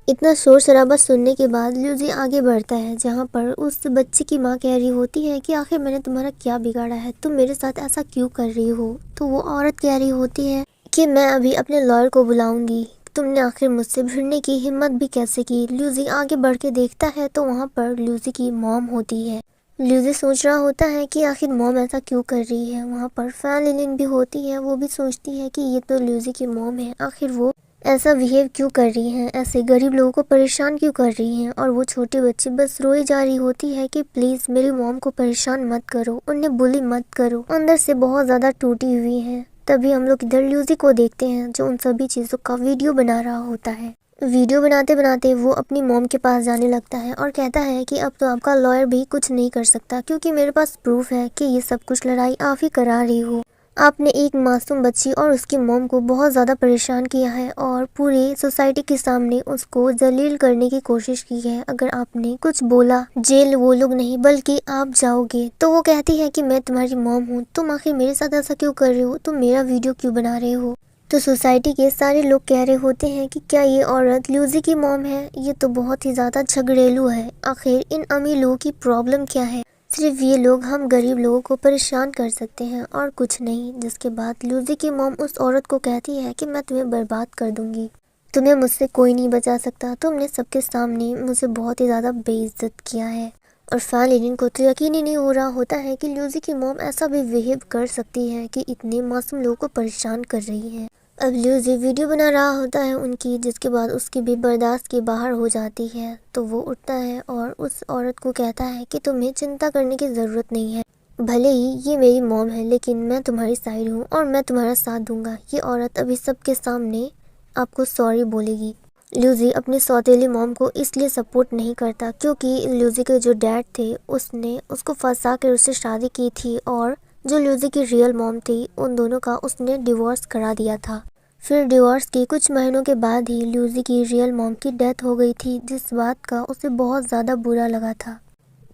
इतना शोर शराबा सुनने के बाद ल्यूजी आगे बढ़ता है, जहाँ पर उस बच्चे की माँ कह रही होती है कि आखिर मैंने तुम्हारा क्या बिगाड़ा है, तुम मेरे साथ ऐसा क्यों कर रही हो। तो वो औरत कह रही होती है कि मैं अभी अपने लॉयर को बुलाऊंगी, तुमने आखिर मुझसे भिड़ने की हिम्मत भी कैसे की। ल्यूजी आगे बढ़ के देखता है तो वहाँ पर ल्यूजी की मॉम होती है। ल्यूजी सोच रहा होता है कि आखिर मॉम ऐसा क्यों कर रही है। वहाँ पर फैन लिलिन भी होती है, वो भी सोचती है कि ये तो ल्यूजी की मॉम है, आखिर वो ऐसा बिहेव क्यों कर रही हैं, ऐसे गरीब लोगों को परेशान क्यों कर रही हैं। और वो छोटी बच्ची बस रोई जा रही होती है कि प्लीज़ मेरी मॉम को परेशान मत करो, उन्हें बुली मत करो, अंदर से बहुत ज़्यादा टूटी हुई है। तभी हम लोग इधर ल्यूजी को देखते हैं, जो उन सभी चीज़ों का वीडियो बना रहा होता है। वीडियो बनाते बनाते वो अपनी मॉम के पास जाने लगता है और कहता है कि अब तो आपका लॉयर भी कुछ नहीं कर सकता, क्योंकि मेरे पास प्रूफ है कि ये सब कुछ लड़ाई आप ही करा रही हो। आपने एक मासूम बच्ची और उसकी मॉम को बहुत ज़्यादा परेशान किया है और पूरी सोसाइटी के सामने उसको जलील करने की कोशिश की है। अगर आपने कुछ बोला, जेल वो लोग नहीं बल्कि आप जाओगे। तो वो कहती है कि मैं तुम्हारी मॉम हूँ, तुम आखिर मेरे साथ ऐसा क्यों कर रहे हो, तुम मेरा वीडियो क्यों बना रहे हो। तो सोसाइटी के सारे लोग कह रहे होते हैं कि क्या ये औरत ल्यूजी की मॉम है, ये तो बहुत ही ज़्यादा झगड़ेलू है। आखिर इन अमीर लोगों की प्रॉब्लम क्या है, सिर्फ ये लोग हम गरीब लोगों को परेशान कर सकते हैं और कुछ नहीं। जिसके बाद ल्यूजी की मॉम उस औरत को कहती है कि मैं तुम्हें बर्बाद कर दूंगी, तुम्हें मुझसे कोई नहीं बचा सकता, तुमने सबके सामने मुझे बहुत ही ज़्यादा बेइज्जत किया है। और फैन लिलिन को तो यकीन ही नहीं हो रहा होता है कि ल्यूजी की मॉम ऐसा भी बिहेव कर सकती है कि इतने मासूम लोगों को परेशान कर रही है। अब ल्यूजी वीडियो बना रहा होता है उनकी, जिसके बाद उसकी भी बर्दाश्त के बाहर हो जाती है। तो वो उठता है और उस औरत को कहता है कि तुम्हें चिंता करने की ज़रूरत नहीं है, भले ही ये मेरी मॉम है लेकिन मैं तुम्हारी साइड हूँ और मैं तुम्हारा साथ दूंगा। ये औरत अभी सबके सामने आपको सॉरी बोलेगी। ल्यूजी अपनी सौतेली मॉम को इसलिए सपोर्ट नहीं करता क्योंकि ल्यूजी के जो डैड थे उसने उसको फंसा कर उससे शादी की थी, और जो ल्यूजी की रियल मॉम थी उन दोनों का उसने डिवोर्स करा दिया था। फिर डिवोर्स के कुछ महीनों के बाद ही ल्यूजी की रियल मॉम की डेथ हो गई थी, जिस बात का उसे बहुत ज़्यादा बुरा लगा था।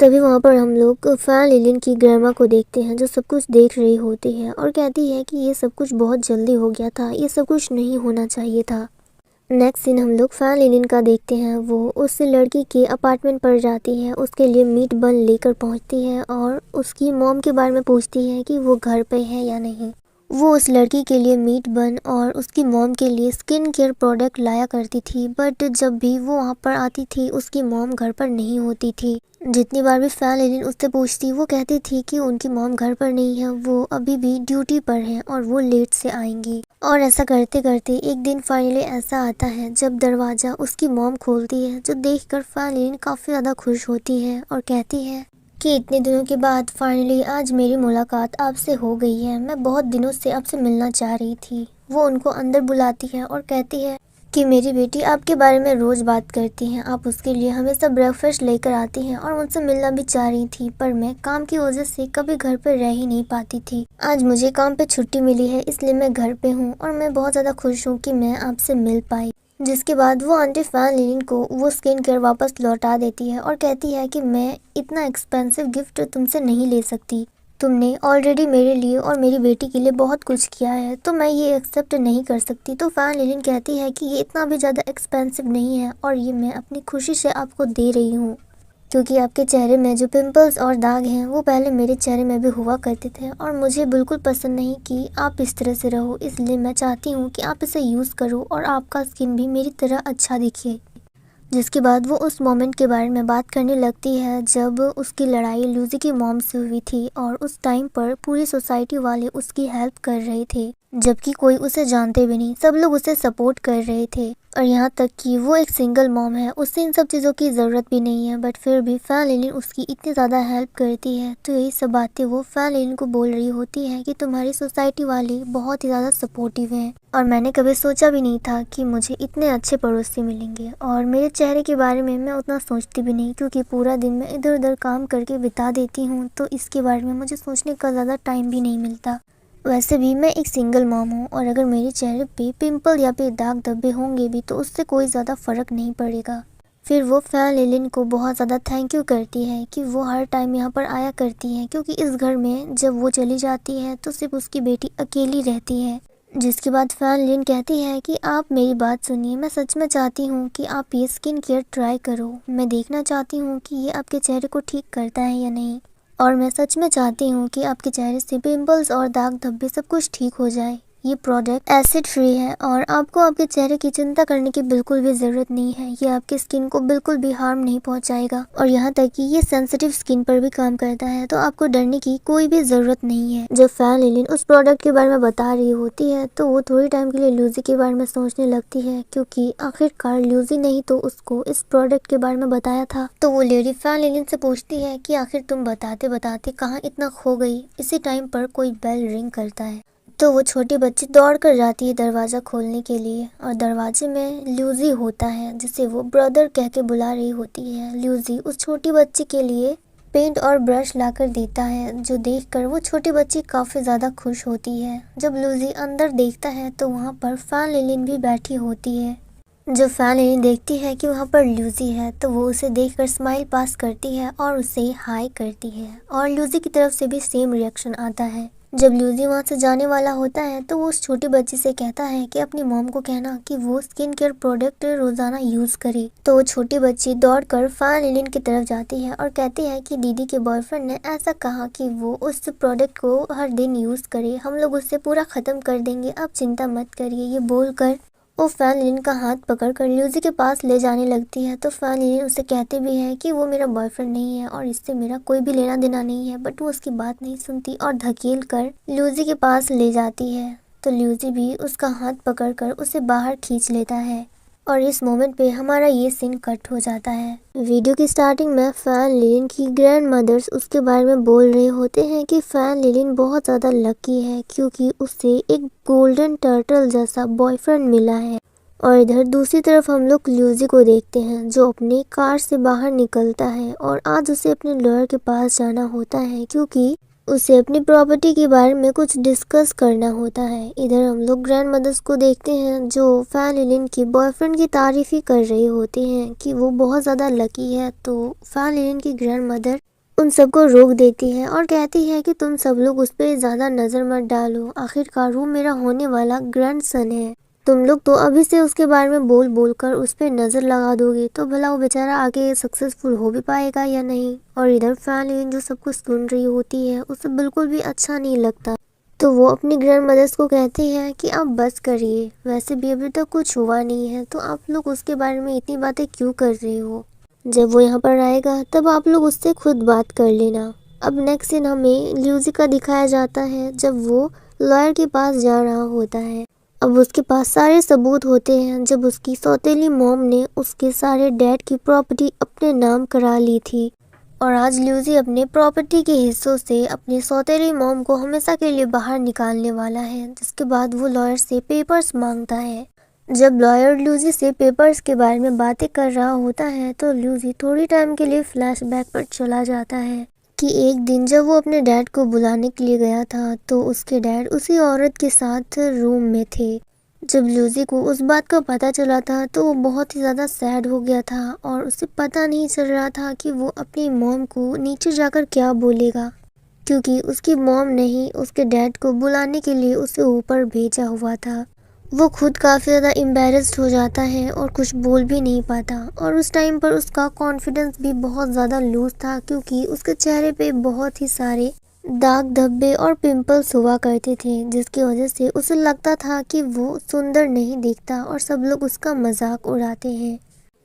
तभी वहाँ पर हम लोग फैन लिलिन की ग्रैंडमा को देखते हैं, जो सब कुछ देख रही होती है और कहती है कि ये सब कुछ बहुत जल्दी हो गया था, ये सब कुछ नहीं होना चाहिए था। नेक्स्ट सीन हम लोग फैन लिलिन का देखते हैं। वो उस लड़की के अपार्टमेंट पर जाती है, उसके लिए मीट बन लेकर पहुंचती है और उसकी मॉम के बारे में पूछती है कि वो घर पे है या नहीं। वो उस लड़की के लिए मीट बन और उसकी मॉम के लिए स्किन केयर प्रोडक्ट लाया करती थी, बट जब भी वो वहाँ पर आती थी उसकी मॉम घर पर नहीं होती थी। जितनी बार भी फैन लिलिन उससे पूछती वो कहती थी कि उनकी मॉम घर पर नहीं है, वो अभी भी ड्यूटी पर है और वो लेट से आएंगी। और ऐसा करते करते एक दिन फाइनली ऐसा आता है जब दरवाज़ा उसकी मॉम खोलती है, जो देखकर फैन लिलिन काफ़ी ज़्यादा खुश होती है और कहती है कि इतने दिनों के बाद फाइनली आज मेरी मुलाकात आपसे हो गई है, मैं बहुत दिनों से आपसे मिलना चाह रही थी। वो उनको अंदर बुलाती है और कहती है कि मेरी बेटी आपके बारे में रोज़ बात करती हैं, आप उसके लिए हमेशा ब्रेकफास्ट लेकर आती हैं और मुझसे मिलना भी चाह रही थी, पर मैं काम की वजह से कभी घर पर रह ही नहीं पाती थी। आज मुझे काम पे छुट्टी मिली है, इसलिए मैं घर पे हूँ और मैं बहुत ज़्यादा खुश हूँ कि मैं आपसे मिल पाई। जिसके बाद वो आंटी फैन लिलिन को वो स्किन केयर वापस लौटा देती है और कहती है कि मैं इतना एक्सपेंसिव गिफ्ट तुमसे नहीं ले सकती, तुमने ऑलरेडी मेरे लिए और मेरी बेटी के लिए बहुत कुछ किया है, तो मैं ये एक्सेप्ट नहीं कर सकती। तो फैन लिलिन कहती है कि ये इतना भी ज़्यादा एक्सपेंसिव नहीं है और ये मैं अपनी खुशी से आपको दे रही हूँ, क्योंकि आपके चेहरे में जो पिंपल्स और दाग हैं वो पहले मेरे चेहरे में भी हुआ करते थे और मुझे बिल्कुल पसंद नहीं कि आप इस तरह से रहो, इसलिए मैं चाहती हूँ कि आप इसे यूज़ करो और आपका स्किन भी मेरी तरह अच्छा दिखे। जिसके बाद वो उस मोमेंट के बारे में बात करने लगती है जब उसकी लड़ाई लूजी की मॉम से हुई थी और उस टाइम पर पूरी सोसाइटी वाले उसकी हेल्प कर रहे थे, जबकि कोई उसे जानते भी नहीं, सब लोग उसे सपोर्ट कर रहे थे। और यहाँ तक कि वो एक सिंगल मॉम है, उससे इन सब चीज़ों की ज़रूरत भी नहीं है, बट फिर भी फैन लिलिन उसकी इतनी ज़्यादा हेल्प करती है। तो यही सब बातें वो फैन लिलिन को बोल रही होती है कि तुम्हारी सोसाइटी वाले बहुत ही ज़्यादा सपोर्टिव हैं और मैंने कभी सोचा भी नहीं था कि मुझे इतने अच्छे पड़ोसी मिलेंगे। और मेरे चेहरे के बारे में मैं उतना सोचती भी नहीं, क्योंकि पूरा दिन मैं इधर उधर काम करके बिता देती हूँ, तो इसके बारे में मुझे सोचने का ज़्यादा टाइम भी नहीं मिलता। वैसे भी मैं एक सिंगल मॉम हूँ और अगर मेरे चेहरे पे पिंपल या फिर दाग धब्बे होंगे भी तो उससे कोई ज़्यादा फ़र्क नहीं पड़ेगा। फिर वो फैन लिलिन को बहुत ज़्यादा थैंक यू करती है कि वो हर टाइम यहाँ पर आया करती है, क्योंकि इस घर में जब वो चली जाती है तो सिर्फ उसकी बेटी अकेली रहती है। जिसके बाद फैन लिलिन कहती है कि आप मेरी बात सुनिए, मैं सच में चाहती हूँ कि आप ये स्किन केयर ट्राई करो। मैं देखना चाहती हूँ कि ये आपके चेहरे को ठीक करता है या नहीं, और मैं सच में चाहती हूँ कि आपके चेहरे से पिंपल्स और दाग धब्बे सब कुछ ठीक हो जाए। ये प्रोडक्ट एसिड फ्री है और आपको आपके चेहरे की चिंता करने की बिल्कुल भी ज़रूरत नहीं है। ये आपके स्किन को बिल्कुल भी हार्म नहीं पहुंचाएगा और यहाँ तक कि ये सेंसिटिव स्किन पर भी काम करता है, तो आपको डरने की कोई भी ज़रूरत नहीं है। जब फैन लिलिन उस प्रोडक्ट के बारे में बता रही होती है तो वो थोड़ी टाइम के लिए लूजी के बारे में सोचने लगती है, क्योंकि आखिरकार लूजी ने ही तो उसको इस प्रोडक्ट के बारे में बताया था। तो वो लेडी फैन लिलिन से पूछती है कि आखिर तुम बताते बताते कहाँ इतना खो गई। इसी टाइम पर कोई बेल रिंग करता है, तो वो छोटी बच्ची दौड़ कर जाती है दरवाज़ा खोलने के लिए और दरवाजे में लूजी होता है, जिसे वो ब्रदर कह के बुला रही होती है। लूजी उस छोटी बच्ची के लिए पेंट और ब्रश लाकर देता है, जो देखकर वो छोटी बच्ची काफ़ी ज़्यादा खुश होती है। जब लूजी अंदर देखता है तो वहाँ पर फैन लिलिन भी बैठी होती है। जब फैन लिलिन देखती है कि वहाँ पर लूजी है तो वो उसे देखकर स्माइल पास करती है और उसे हाई करती है और लूजी की तरफ से भी सेम रिएक्शन आता है। जब लूजी वहाँ से जाने वाला होता है तो वो उस छोटी बच्ची से कहता है कि अपनी मॉम को कहना कि वो स्किन केयर प्रोडक्ट रोजाना यूज करे। तो वो छोटी बच्ची दौड़कर फैन लिलिन की तरफ जाती है और कहती है कि दीदी के बॉयफ्रेंड ने ऐसा कहा कि वो उस प्रोडक्ट को हर दिन यूज करे, हम लोग उससे पूरा खत्म कर देंगे, आप चिंता मत करिए। ये बोलकर वो फैन लिलिन का हाथ पकड़कर लूजी के पास ले जाने लगती है। तो फैन लिलिन उसे कहते भी है कि वो मेरा बॉयफ्रेंड नहीं है और इससे मेरा कोई भी लेना देना नहीं है, बट वो उसकी बात नहीं सुनती और धकेल कर लूजी के पास ले जाती है। तो लूजी भी उसका हाथ पकड़कर उसे बाहर खींच लेता है और इस मोमेंट पे हमारा ये सीन कट हो जाता है। वीडियो की स्टार्टिंग में फैन लिलिन की ग्रैंड मदर्स उसके बारे में बोल रहे होते हैं कि फैन लिलिन बहुत ज़्यादा लकी है क्योंकि उसे एक गोल्डन टर्टल जैसा बॉयफ्रेंड मिला है। और इधर दूसरी तरफ हम लोग लूजी को देखते हैं जो अपनी कार से बाहर निकलता है और आज उसे अपने लॉयर के पास जाना होता है, क्योंकि उसे अपनी प्रॉपर्टी के बारे में कुछ डिस्कस करना होता है। इधर हम लोग ग्रैंड मदर्स को देखते हैं जो फैन लिलिन की बॉयफ्रेंड की तारीफ ही कर रही होती हैं कि वो बहुत ज़्यादा लकी है। तो फैन लिलिन की ग्रैंड मदर उन सबको रोक देती है और कहती है कि तुम सब लोग उस पर ज़्यादा नज़र मत डालो, आखिरकार वो मेरा होने वाला ग्रैंड सन है। तुम लोग तो अभी से उसके बारे में बोल बोल कर उस पर नज़र लगा दोगे तो भला वो बेचारा आगे सक्सेसफुल हो भी पाएगा या नहीं। और इधर फैन लिलिन जो सब कुछ सुन रही होती है उसे बिल्कुल भी अच्छा नहीं लगता, तो वो अपनी ग्रैंड मदर्स को कहती है कि आप बस करिए, वैसे भी अभी तक कुछ हुआ नहीं है तो आप लोग उसके बारे में इतनी बातें क्यों कर रहे हो। जब वो यहाँ पर आएगा तब आप लोग उससे खुद बात कर लेना। अब नेक्स्ट सीन हमें लूजी का दिखाया जाता है जब वो लॉयर के पास जा रहा होता है। अब उसके पास सारे सबूत होते हैं जब उसकी सौतेली मॉम ने उसके सारे डैड की प्रॉपर्टी अपने नाम करा ली थी और आज लूजी अपने प्रॉपर्टी के हिस्सों से अपनी सौतेली मॉम को हमेशा के लिए बाहर निकालने वाला है। जिसके बाद वो लॉयर से पेपर्स मांगता है। जब लॉयर लूजी से पेपर्स के बारे में बातें कर रहा होता है तो लूजी थोड़ी टाइम के लिए फ्लैशबैक पर चला जाता है कि एक दिन जब वो अपने डैड को बुलाने के लिए गया था तो उसके डैड उसी औरत के साथ रूम में थे। जब लूजी को उस बात का पता चला था तो वो बहुत ही ज़्यादा सैड हो गया था और उसे पता नहीं चल रहा था कि वो अपनी मॉम को नीचे जाकर क्या बोलेगा, क्योंकि उसकी मॉम ने ही उसके डैड को बुलाने के लिए उसे ऊपर भेजा हुआ था। वो खुद काफ़ी ज़्यादा एम्बैरेस्ड हो जाता है और कुछ बोल भी नहीं पाता और उस टाइम पर उसका कॉन्फिडेंस भी बहुत ज़्यादा लूज था, क्योंकि उसके चेहरे पे बहुत ही सारे दाग धब्बे और पिंपल्स हुआ करते थे, जिसकी वजह से उसे लगता था कि वो सुंदर नहीं दिखता और सब लोग उसका मजाक उड़ाते हैं।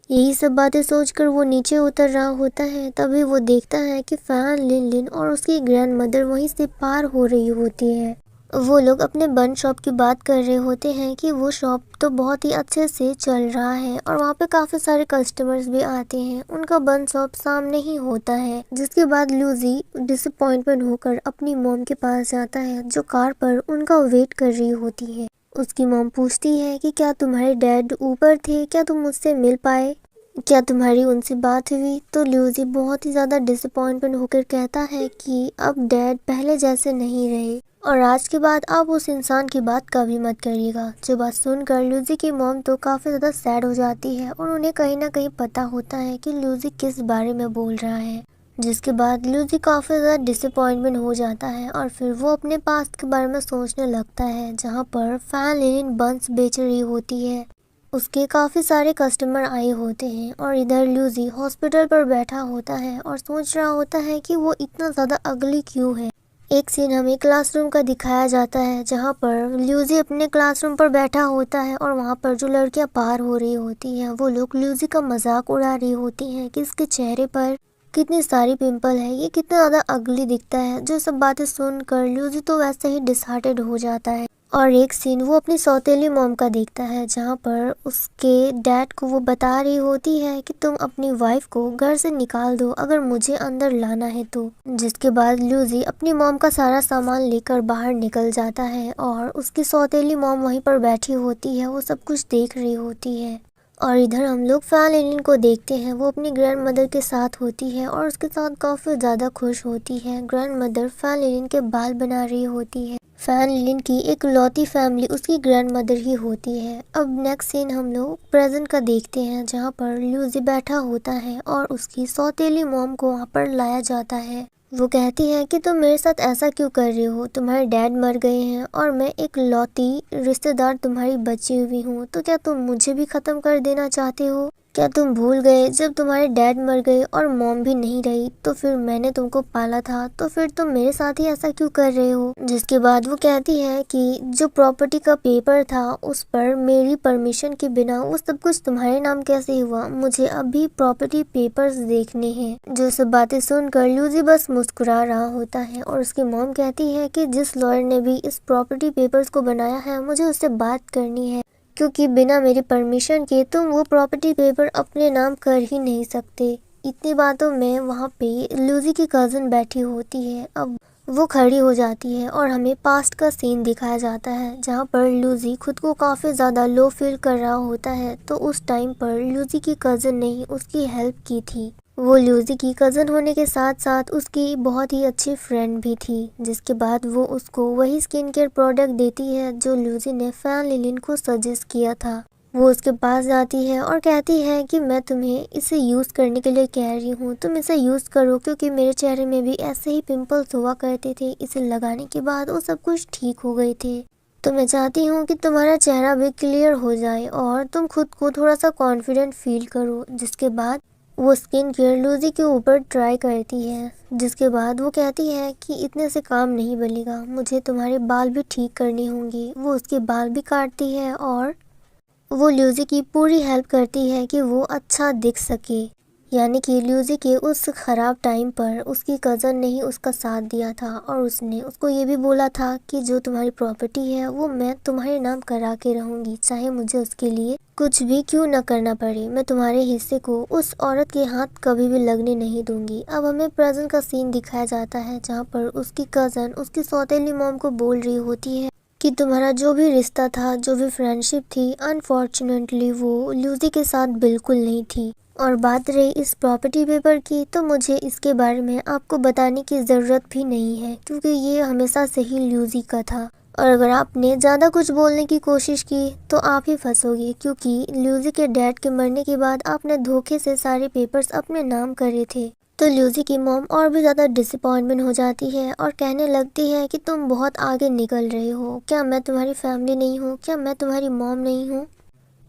यही सब बातें सोचकर वो नीचे उतर रहा होता है, तभी वो देखता है कि फैन लिन लिन और उसकी ग्रैंड मदर वहीं से पार हो रही होती है। वो लोग अपने बन शॉप की बात कर रहे होते हैं कि वो शॉप तो बहुत ही अच्छे से चल रहा है और वहाँ पे काफ़ी सारे कस्टमर्स भी आते हैं। उनका बन शॉप सामने ही होता है, जिसके बाद लूजी डिसअपॉइंटमेंट होकर अपनी मॉम के पास जाता है, जो कार पर उनका वेट कर रही होती है। उसकी मॉम पूछती है कि क्या तुम्हारे डैड ऊपर थे, क्या तुम मुझसे मिल पाए, क्या तुम्हारी उनसे बात हुई। तो ल्यूजी बहुत ही ज़्यादा डिसअपॉइंटमेंट होकर कहता है कि अब डैड पहले जैसे नहीं रहे और आज के बाद आप उस इंसान की बात कभी मत करिएगा। जो बात सुनकर ल्यूजी की मॉम तो काफ़ी ज़्यादा सैड हो जाती है और उन्हें कहीं ना कहीं पता होता है कि ल्यूजी किस बारे में बोल रहा है, जिसके बाद ल्यूजी काफ़ी ज़्यादा डिसअपॉइंटमेंट हो जाता है और फिर वो अपने पास्ट के बारे में सोचने लगता है, जहाँ पर फैन लिनिन बंस बेच रही होती है। उसके काफ़ी सारे कस्टमर आए होते हैं और इधर ल्यूजी हॉस्पिटल पर बैठा होता है और सोच रहा होता है कि वो इतना ज़्यादा अगली क्यों है। एक सीन हमें क्लासरूम का दिखाया जाता है, जहाँ पर ल्यूजी अपने क्लासरूम पर बैठा होता है और वहाँ पर जो लड़कियाँ पार हो रही होती हैं वो लोग ल्यूजी का मजाक उड़ा रही होती हैं कि इसके चेहरे पर कितनी सारी पिंपल है, ये कितना ज़्यादा अगली दिखता है। जो सब बातें सुनकर ल्यूजी तो वैसे ही डिसहार्टेड हो जाता है। और एक सीन वो अपनी सौतेली मॉम का देखता है, जहाँ पर उसके डैड को वो बता रही होती है कि तुम अपनी वाइफ को घर से निकाल दो अगर मुझे अंदर लाना है तो। जिसके बाद ल्यूजी अपनी मॉम का सारा सामान लेकर बाहर निकल जाता है और उसकी सौतेली मॉम वहीं पर बैठी होती है, वो सब कुछ देख रही होती है। और इधर हम लोग फैन लिनिन को देखते हैं, वो अपनी ग्रैंड मदर के साथ होती है और उसके साथ काफ़ी ज़्यादा खुश होती है। ग्रैंड मदर फैन लिनिन के बाल बना रही होती है। फैन लिनिन की एक लौती फैमिली उसकी ग्रैंड मदर ही होती है। अब नेक्स्ट सीन हम लोग प्रेजेंट का देखते हैं, जहाँ पर ल्यूजी बैठा होता है और उसकी सौतेली मॉम को वहाँ पर लाया जाता है। वो कहती है कि तुम मेरे साथ ऐसा क्यों कर रही हो, तुम्हारे डैड मर गए हैं और मैं एक लौती रिश्तेदार तुम्हारी बची हुई हूँ, तो क्या तुम मुझे भी खत्म कर देना चाहते हो। क्या तुम भूल गए जब तुम्हारे डैड मर गए और मॉम भी नहीं रही तो फिर मैंने तुमको पाला था, तो फिर तुम मेरे साथ ही ऐसा क्यों कर रहे हो। जिसके बाद वो कहती है कि जो प्रॉपर्टी का पेपर था उस पर मेरी परमिशन के बिना वो सब कुछ तुम्हारे नाम कैसे हुआ, मुझे अभी प्रॉपर्टी पेपर्स देखने हैं। जो सब बातें सुनकर ल्यूजी बस मुस्कुरा रहा होता है और उसकी मॉम कहती है कि जिस लॉयर ने भी इस प्रॉपर्टी पेपर्स को बनाया है मुझे उससे बात करनी है, क्योंकि बिना मेरी परमिशन के तुम वो प्रॉपर्टी पेपर अपने नाम कर ही नहीं सकते। इतनी बातों में वहाँ पे लूजी की कज़न बैठी होती है। अब वो खड़ी हो जाती है और हमें पास्ट का सीन दिखाया जाता है, जहाँ पर लूजी खुद को काफ़ी ज़्यादा लो फील कर रहा होता है। तो उस टाइम पर लूजी की कज़न ने ही उसकी हेल्प की थी। वो लूजी की कज़न होने के साथ साथ उसकी बहुत ही अच्छी फ्रेंड भी थी। जिसके बाद वो उसको वही स्किन केयर प्रोडक्ट देती है जो लूजी ने फैन लिलिन को सजेस्ट किया था। वो उसके पास जाती है और कहती है कि मैं तुम्हें इसे यूज़ करने के लिए कह रही हूँ, तुम इसे यूज़ करो, क्योंकि मेरे चेहरे में भी ऐसे ही पिंपल्स हुआ करते थे। इसे लगाने के बाद वो सब कुछ ठीक हो गए थे। तो मैं चाहती हूँ कि तुम्हारा चेहरा भी क्लियर हो जाए और तुम खुद को थोड़ा सा कॉन्फिडेंट फील करो। जिसके बाद वो स्किन केयर लूजी के ऊपर ट्राई करती है। जिसके बाद वो कहती है कि इतने से काम नहीं बनेगा, मुझे तुम्हारे बाल भी ठीक करने होंगे। वो उसके बाल भी काटती है और वो लूजी की पूरी हेल्प करती है कि वो अच्छा दिख सके। यानी कि लूजी के उस ख़राब टाइम पर उसकी कज़न ने ही उसका साथ दिया था और उसने उसको ये भी बोला था कि जो तुम्हारी प्रॉपर्टी है वो मैं तुम्हारे नाम करा के रहूँगी, चाहे मुझे उसके लिए कुछ भी क्यों न करना पड़े। मैं तुम्हारे हिस्से को उस औरत के हाथ कभी भी लगने नहीं दूंगी। अब हमें प्रेजेंट का सीन दिखाया जाता है, जहाँ पर उसकी कज़न उसकी सौतेली मॉम को बोल रही होती है कि तुम्हारा जो भी रिश्ता था, जो भी फ्रेंडशिप थी, अनफॉर्चुनेटली वो लूजी के साथ बिल्कुल नहीं थी। और बात रही इस प्रॉपर्टी पेपर की, तो मुझे इसके बारे में आपको बताने की ज़रूरत भी नहीं है, क्योंकि ये हमेशा से ही लूजी का था। और अगर आपने ज़्यादा कुछ बोलने की कोशिश की तो आप ही फंसोगे, क्योंकि लूजी के डैड के मरने के बाद आपने धोखे से सारे पेपर्स अपने नाम करे थे। तो लूजी की मॉम और भी ज़्यादा डिसअपॉइंटमेंट हो जाती है और कहने लगती है कि तुम बहुत आगे निकल रहे हो, क्या मैं तुम्हारी फैमिली नहीं हूँ, क्या मैं तुम्हारी मॉम नहीं हूँ।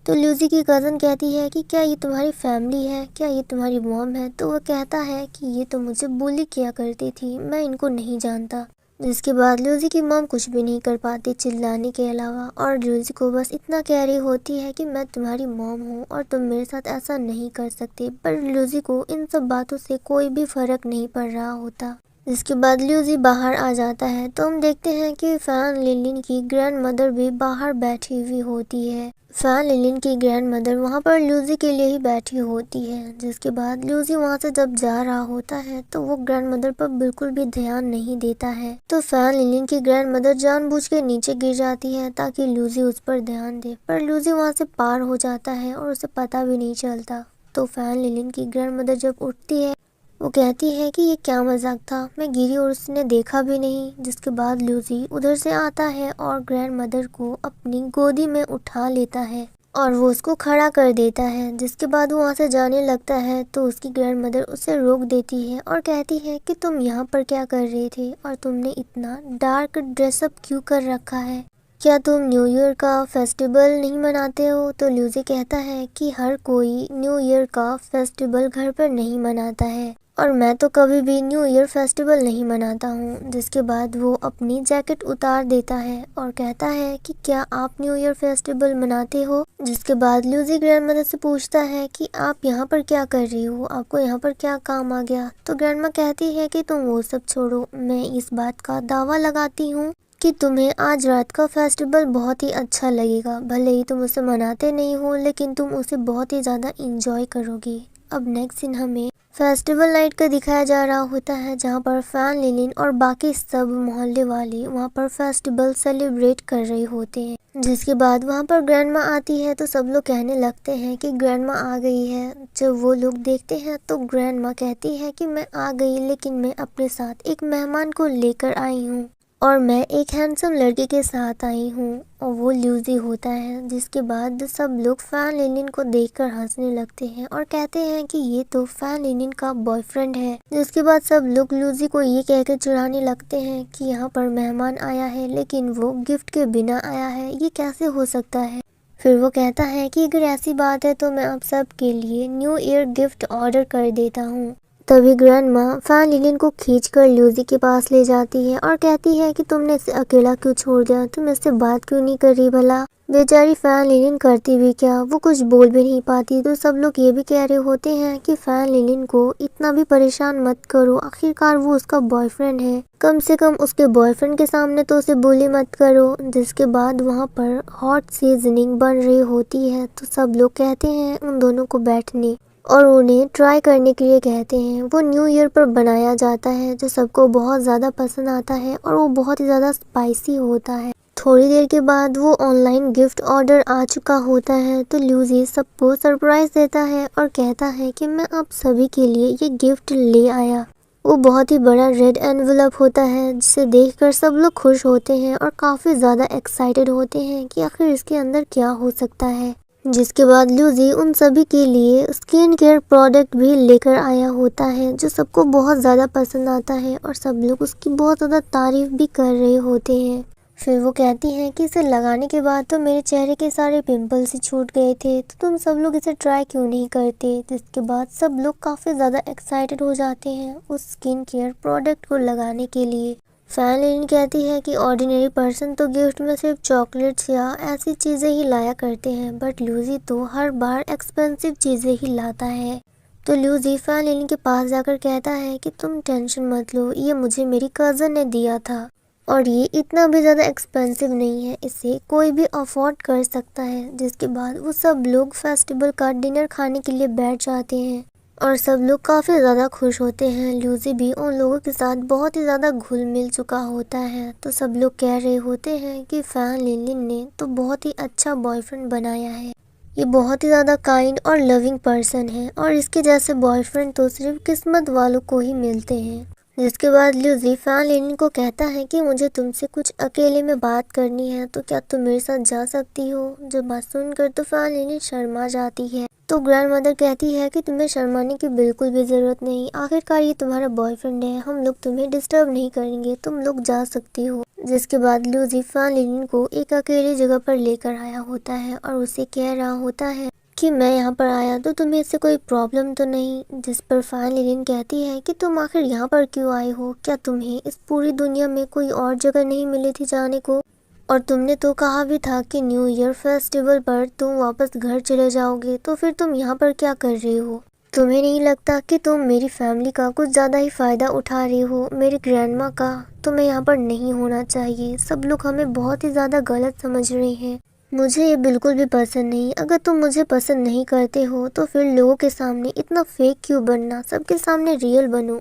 तो लूजी की कज़न कहती है कि क्या ये तुम्हारी फैमिली है, क्या ये तुम्हारी मॉम है। तो वो कहता है कि ये तो मुझे बुली किया करती थी, मैं इनको नहीं जानता। जिसके बाद लूजी की मॉम कुछ भी नहीं कर पाती चिल्लाने के अलावा, और लूजी को बस इतना कह रही होती है कि मैं तुम्हारी मॉम हूँ और तुम मेरे साथ ऐसा नहीं कर सकते। पर लूजी को इन सब बातों से कोई भी फर्क नहीं पड़ रहा होता। जिसके बाद लूजी बाहर आ जाता है तो हम देखते हैं कि फैन लिलिन की ग्रैंड मदर भी बाहर बैठी हुई होती है। फैन लिलिन की ग्रैंड मदर वहाँ पर लूजी के लिए ही बैठी होती है। जिसके बाद लूजी वहाँ से जब जा रहा होता है तो वो ग्रैंड मदर पर बिल्कुल भी ध्यान नहीं देता है। तो फैन लिलिन की ग्रैंड मदर जानबूझ के नीचे गिर जाती है ताकि लूजी उस पर ध्यान दे, पर लूजी वहाँ से पार हो जाता है और उसे पता भी नहीं चलता। तो फैन लिलिन की ग्रैंड मदर जब उठती है वो कहती है कि ये क्या मजाक था, मैं गिरी और उसने देखा भी नहीं। जिसके बाद लूजी उधर से आता है और ग्रैंड मदर को अपनी गोदी में उठा लेता है और वो उसको खड़ा कर देता है। जिसके बाद वो वहाँ से जाने लगता है तो उसकी ग्रैंड मदर उसे रोक देती है और कहती है कि तुम यहाँ पर क्या कर रहे थे और तुमने इतना डार्क ड्रेसअप क्यों कर रखा है, क्या तुम न्यू ईयर का फेस्टिवल नहीं मनाते हो। तो लूजी कहता है कि हर कोई न्यू ईयर का फेस्टिवल घर पर नहीं मनाता है और मैं तो कभी भी न्यू ईयर फेस्टिवल नहीं मनाता हूँ। जिसके बाद वो अपनी जैकेट उतार देता है और कहता है कि क्या आप न्यू ईयर फेस्टिवल मनाते हो। जिसके बाद लूजी ग्रैंडमदर से पूछता है कि आप यहाँ पर क्या कर रही हो, आपको यहाँ पर क्या काम आ गया। तो ग्रैंडमा कहती है कि तुम वो सब छोड़ो, मैं इस बात का दावा लगाती हूँ कि तुम्हें आज रात का फेस्टिवल बहुत ही अच्छा लगेगा। भले ही तुम उसे मनाते नहीं हो लेकिन तुम उसे बहुत ही ज़्यादा इंजॉय करोगी। अब नेक्स्ट सीन हमें फेस्टिवल नाइट का दिखाया जा रहा होता है जहाँ पर फैन लिलिन और बाकी सब मोहल्ले वाले वहाँ पर फेस्टिवल सेलिब्रेट कर रहे होते हैं। जिसके बाद वहाँ पर ग्रैंडमा आती है तो सब लोग कहने लगते हैं कि ग्रैंडमा आ गई है। जब वो लोग देखते हैं तो ग्रैंडमा कहती है कि मैं आ गई लेकिन मैं अपने साथ एक मेहमान को लेकर आई हूँ और मैं एक हैंडसम लड़के के साथ आई हूँ और वो लूजी होता है। जिसके बाद सब लोग फैन लिलिन को देखकर हंसने लगते हैं और कहते हैं कि ये तो फैन लिलिन का बॉयफ्रेंड है। जिसके बाद सब लोग लूजी को ये कहकर चिढ़ाने लगते हैं कि यहाँ पर मेहमान आया है लेकिन वो गिफ्ट के बिना आया है, ये कैसे हो सकता है। फिर वो कहता है कि अगर ऐसी बात है तो मैं आप सब के लिए न्यू ईयर गिफ्ट ऑर्डर कर देता हूँ। तभी ग्रैंडमा फैन लिलिन को खींचकर लूजी के पास ले जाती है और कहती है कि तुमने इसे अकेला क्यों छोड़ दिया, तुम इससे बात क्यों नहीं कर रही भला। बेचारी फैन लिलिन करती भी क्या, वो कुछ बोल भी नहीं पाती। तो सब लोग ये भी कह रहे होते हैं कि फैन लिलिन को इतना भी परेशान मत करो, आखिरकार वो उसका बॉयफ्रेंड है, कम से कम उसके बॉयफ्रेंड के सामने तो उसे बुली मत करो। जिसके बाद वहाँ पर हॉट सीजनिंग बन रही होती है तो सब लोग कहते हैं उन दोनों को बैठने और उन्हें ट्राई करने के लिए कहते हैं। वो न्यू ईयर पर बनाया जाता है जो सबको बहुत ज़्यादा पसंद आता है और वो बहुत ही ज़्यादा स्पाइसी होता है। थोड़ी देर के बाद वो ऑनलाइन गिफ्ट ऑर्डर आ चुका होता है तो लूजी सबको सरप्राइज देता है और कहता है कि मैं आप सभी के लिए ये गिफ्ट ले आया। वो बहुत ही बड़ा रेड एनवेलप होता है जिसे देखकर सब लोग खुश होते हैं और काफ़ी ज़्यादा एक्साइटेड होते हैं कि आखिर इसके अंदर क्या हो सकता है। जिसके बाद लूजी उन सभी के लिए स्किन केयर प्रोडक्ट भी लेकर आया होता है जो सबको बहुत ज़्यादा पसंद आता है और सब लोग उसकी बहुत ज़्यादा तारीफ भी कर रहे होते हैं। फिर वो कहती हैं कि इसे लगाने के बाद तो मेरे चेहरे के सारे पिंपल्स ही छूट गए थे, तो तुम सब लोग इसे ट्राई क्यों नहीं करते। जिसके बाद सब लोग काफ़ी ज़्यादा एक्साइटेड हो जाते हैं उस स्किन केयर प्रोडक्ट को लगाने के लिए। फैन लिलिन कहती है कि ऑर्डिनरी पर्सन तो गिफ्ट में सिर्फ चॉकलेट्स या ऐसी चीज़ें ही लाया करते हैं, बट लूजी तो हर बार एक्सपेंसिव चीज़ें ही लाता है। तो लूजी फैन लिलिन के पास जाकर कहता है कि तुम टेंशन मत लो, ये मुझे मेरी कज़न ने दिया था और ये इतना भी ज़्यादा एक्सपेंसिव नहीं है, इसे कोई भी अफोर्ड कर सकता है। जिसके बाद वो सब लोग फेस्टिवल का डिनर खाने के लिए बैठ जाते हैं और सब लोग काफ़ी ज़्यादा खुश होते हैं। लूजी भी उन लोगों के साथ बहुत ही ज़्यादा घुल मिल चुका होता है। तो सब लोग कह रहे होते हैं कि फैन लिलिन ने तो बहुत ही अच्छा बॉयफ्रेंड बनाया है, ये बहुत ही ज़्यादा काइंड और लविंग पर्सन है और इसके जैसे बॉयफ्रेंड तो सिर्फ किस्मत वालों को ही मिलते हैं। जिसके बाद लूजी फैन लिलिन को कहता है कि मुझे तुमसे कुछ अकेले में बात करनी है, तो क्या तुम मेरे साथ जा सकती हो। जब बात सुनकर तो फैन लिलिन शर्मा जाती है। तो ग्रैंड मदर कहती है कि तुम्हें शर्माने की बिल्कुल भी ज़रूरत नहीं, आखिरकार ये तुम्हारा बॉयफ्रेंड है, हम लोग तुम्हें डिस्टर्ब नहीं करेंगे, तुम लोग जा सकती हो। जिसके बाद लूजी फैन लिलिन को एक अकेली जगह पर लेकर आया होता है और उसे कह रहा होता है कि मैं यहाँ पर आया तो तुम्हें इससे कोई प्रॉब्लम तो नहीं। जिस पर फान लिलिन कहती है कि तुम आखिर यहाँ पर क्यों आए हो, क्या तुम्हें इस पूरी दुनिया में कोई और जगह नहीं मिली थी जाने को? और तुमने तो कहा भी था कि न्यू ईयर फेस्टिवल पर तुम वापस घर चले जाओगे, तो फिर तुम यहाँ पर क्या कर रहे हो? तुम्हें नहीं लगता कि तुम मेरी फैमिली का कुछ ज़्यादा ही फ़ायदा उठा रहे हो, मेरी ग्रैंडमा का? तुम्हें यहाँ पर नहीं होना चाहिए। सब लोग हमें बहुत ही ज़्यादा गलत समझ रहे हैं। मुझे ये बिल्कुल भी पसंद नहीं। अगर तुम मुझे पसंद नहीं करते हो तो फिर लोगों के सामने इतना फेक क्यों बनना, सबके सामने रियल बनो।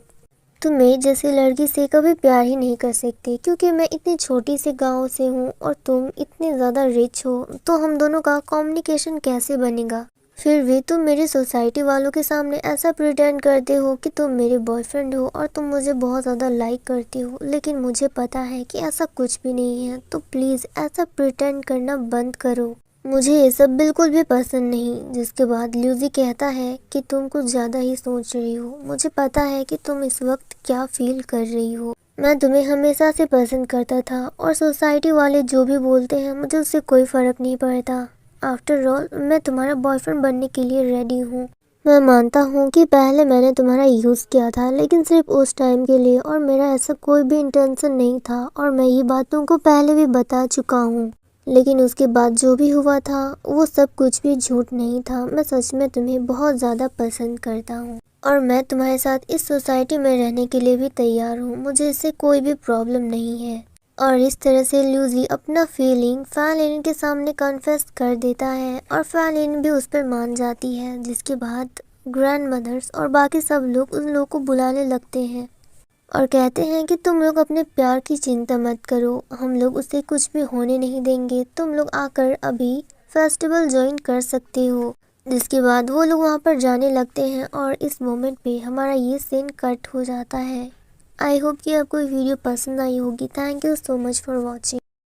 तुम मेरी जैसी लड़की से कभी प्यार ही नहीं कर सकते, क्योंकि मैं इतनी छोटी सी गांव से हूँ और तुम इतने ज़्यादा रिच हो, तो हम दोनों का कम्युनिकेशन कैसे बनेगा? फिर भी तुम मेरी सोसाइटी वालों के सामने ऐसा प्रिटेंड करते हो कि तुम मेरे बॉयफ्रेंड हो और तुम मुझे बहुत ज़्यादा लाइक करते हो, लेकिन मुझे पता है कि ऐसा कुछ भी नहीं है। तो प्लीज़ ऐसा प्रिटेंड करना बंद करो। मुझे ये सब बिल्कुल भी पसंद नहीं। जिसके बाद ल्यूजी कहता है कि तुम कुछ ज़्यादा ही सोच रही हो। मुझे पता है कि तुम इस वक्त क्या फील कर रही हो। मैं तुम्हें हमेशा से पसंद करता था और सोसाइटी वाले जो भी बोलते हैं मुझे उससे कोई फ़र्क नहीं पड़ता। आफ्टर ऑल मैं तुम्हारा बॉयफ्रेंड बनने के लिए रेडी हूँ। मैं मानता हूँ कि पहले मैंने तुम्हारा यूज़ किया था, लेकिन सिर्फ उस टाइम के लिए, और मेरा ऐसा कोई भी इंटेंशन नहीं था और मैं ये बात तुमको पहले भी बता चुका हूँ। लेकिन उसके बाद जो भी हुआ था वो सब कुछ भी झूठ नहीं था। मैं सच में तुम्हें बहुत ज़्यादा पसंद करता हूँ और मैं तुम्हारे साथ इस सोसाइटी में रहने के लिए भी तैयार हूँ। मुझे इससे कोई भी प्रॉब्लम नहीं है। और इस तरह से ल्यूजी अपना फीलिंग फान लिलिन के सामने कन्फेस कर देता है और फान लिलिन भी उस पर मान जाती है। जिसके बाद ग्रैंड मदर्स और बाकी सब लोग उन लोगों को बुलाने लगते हैं और कहते हैं कि तुम लोग अपने प्यार की चिंता मत करो, हम लोग उसे कुछ भी होने नहीं देंगे। तुम लोग आकर अभी फेस्टिवल ज्वाइन कर सकते हो। जिसके बाद वो लोग वहाँ पर जाने लगते हैं और इस मोमेंट पे हमारा ये सीन कट हो जाता है। आई होप कि आपको ये वीडियो पसंद आई होगी। Thank you so much for watching.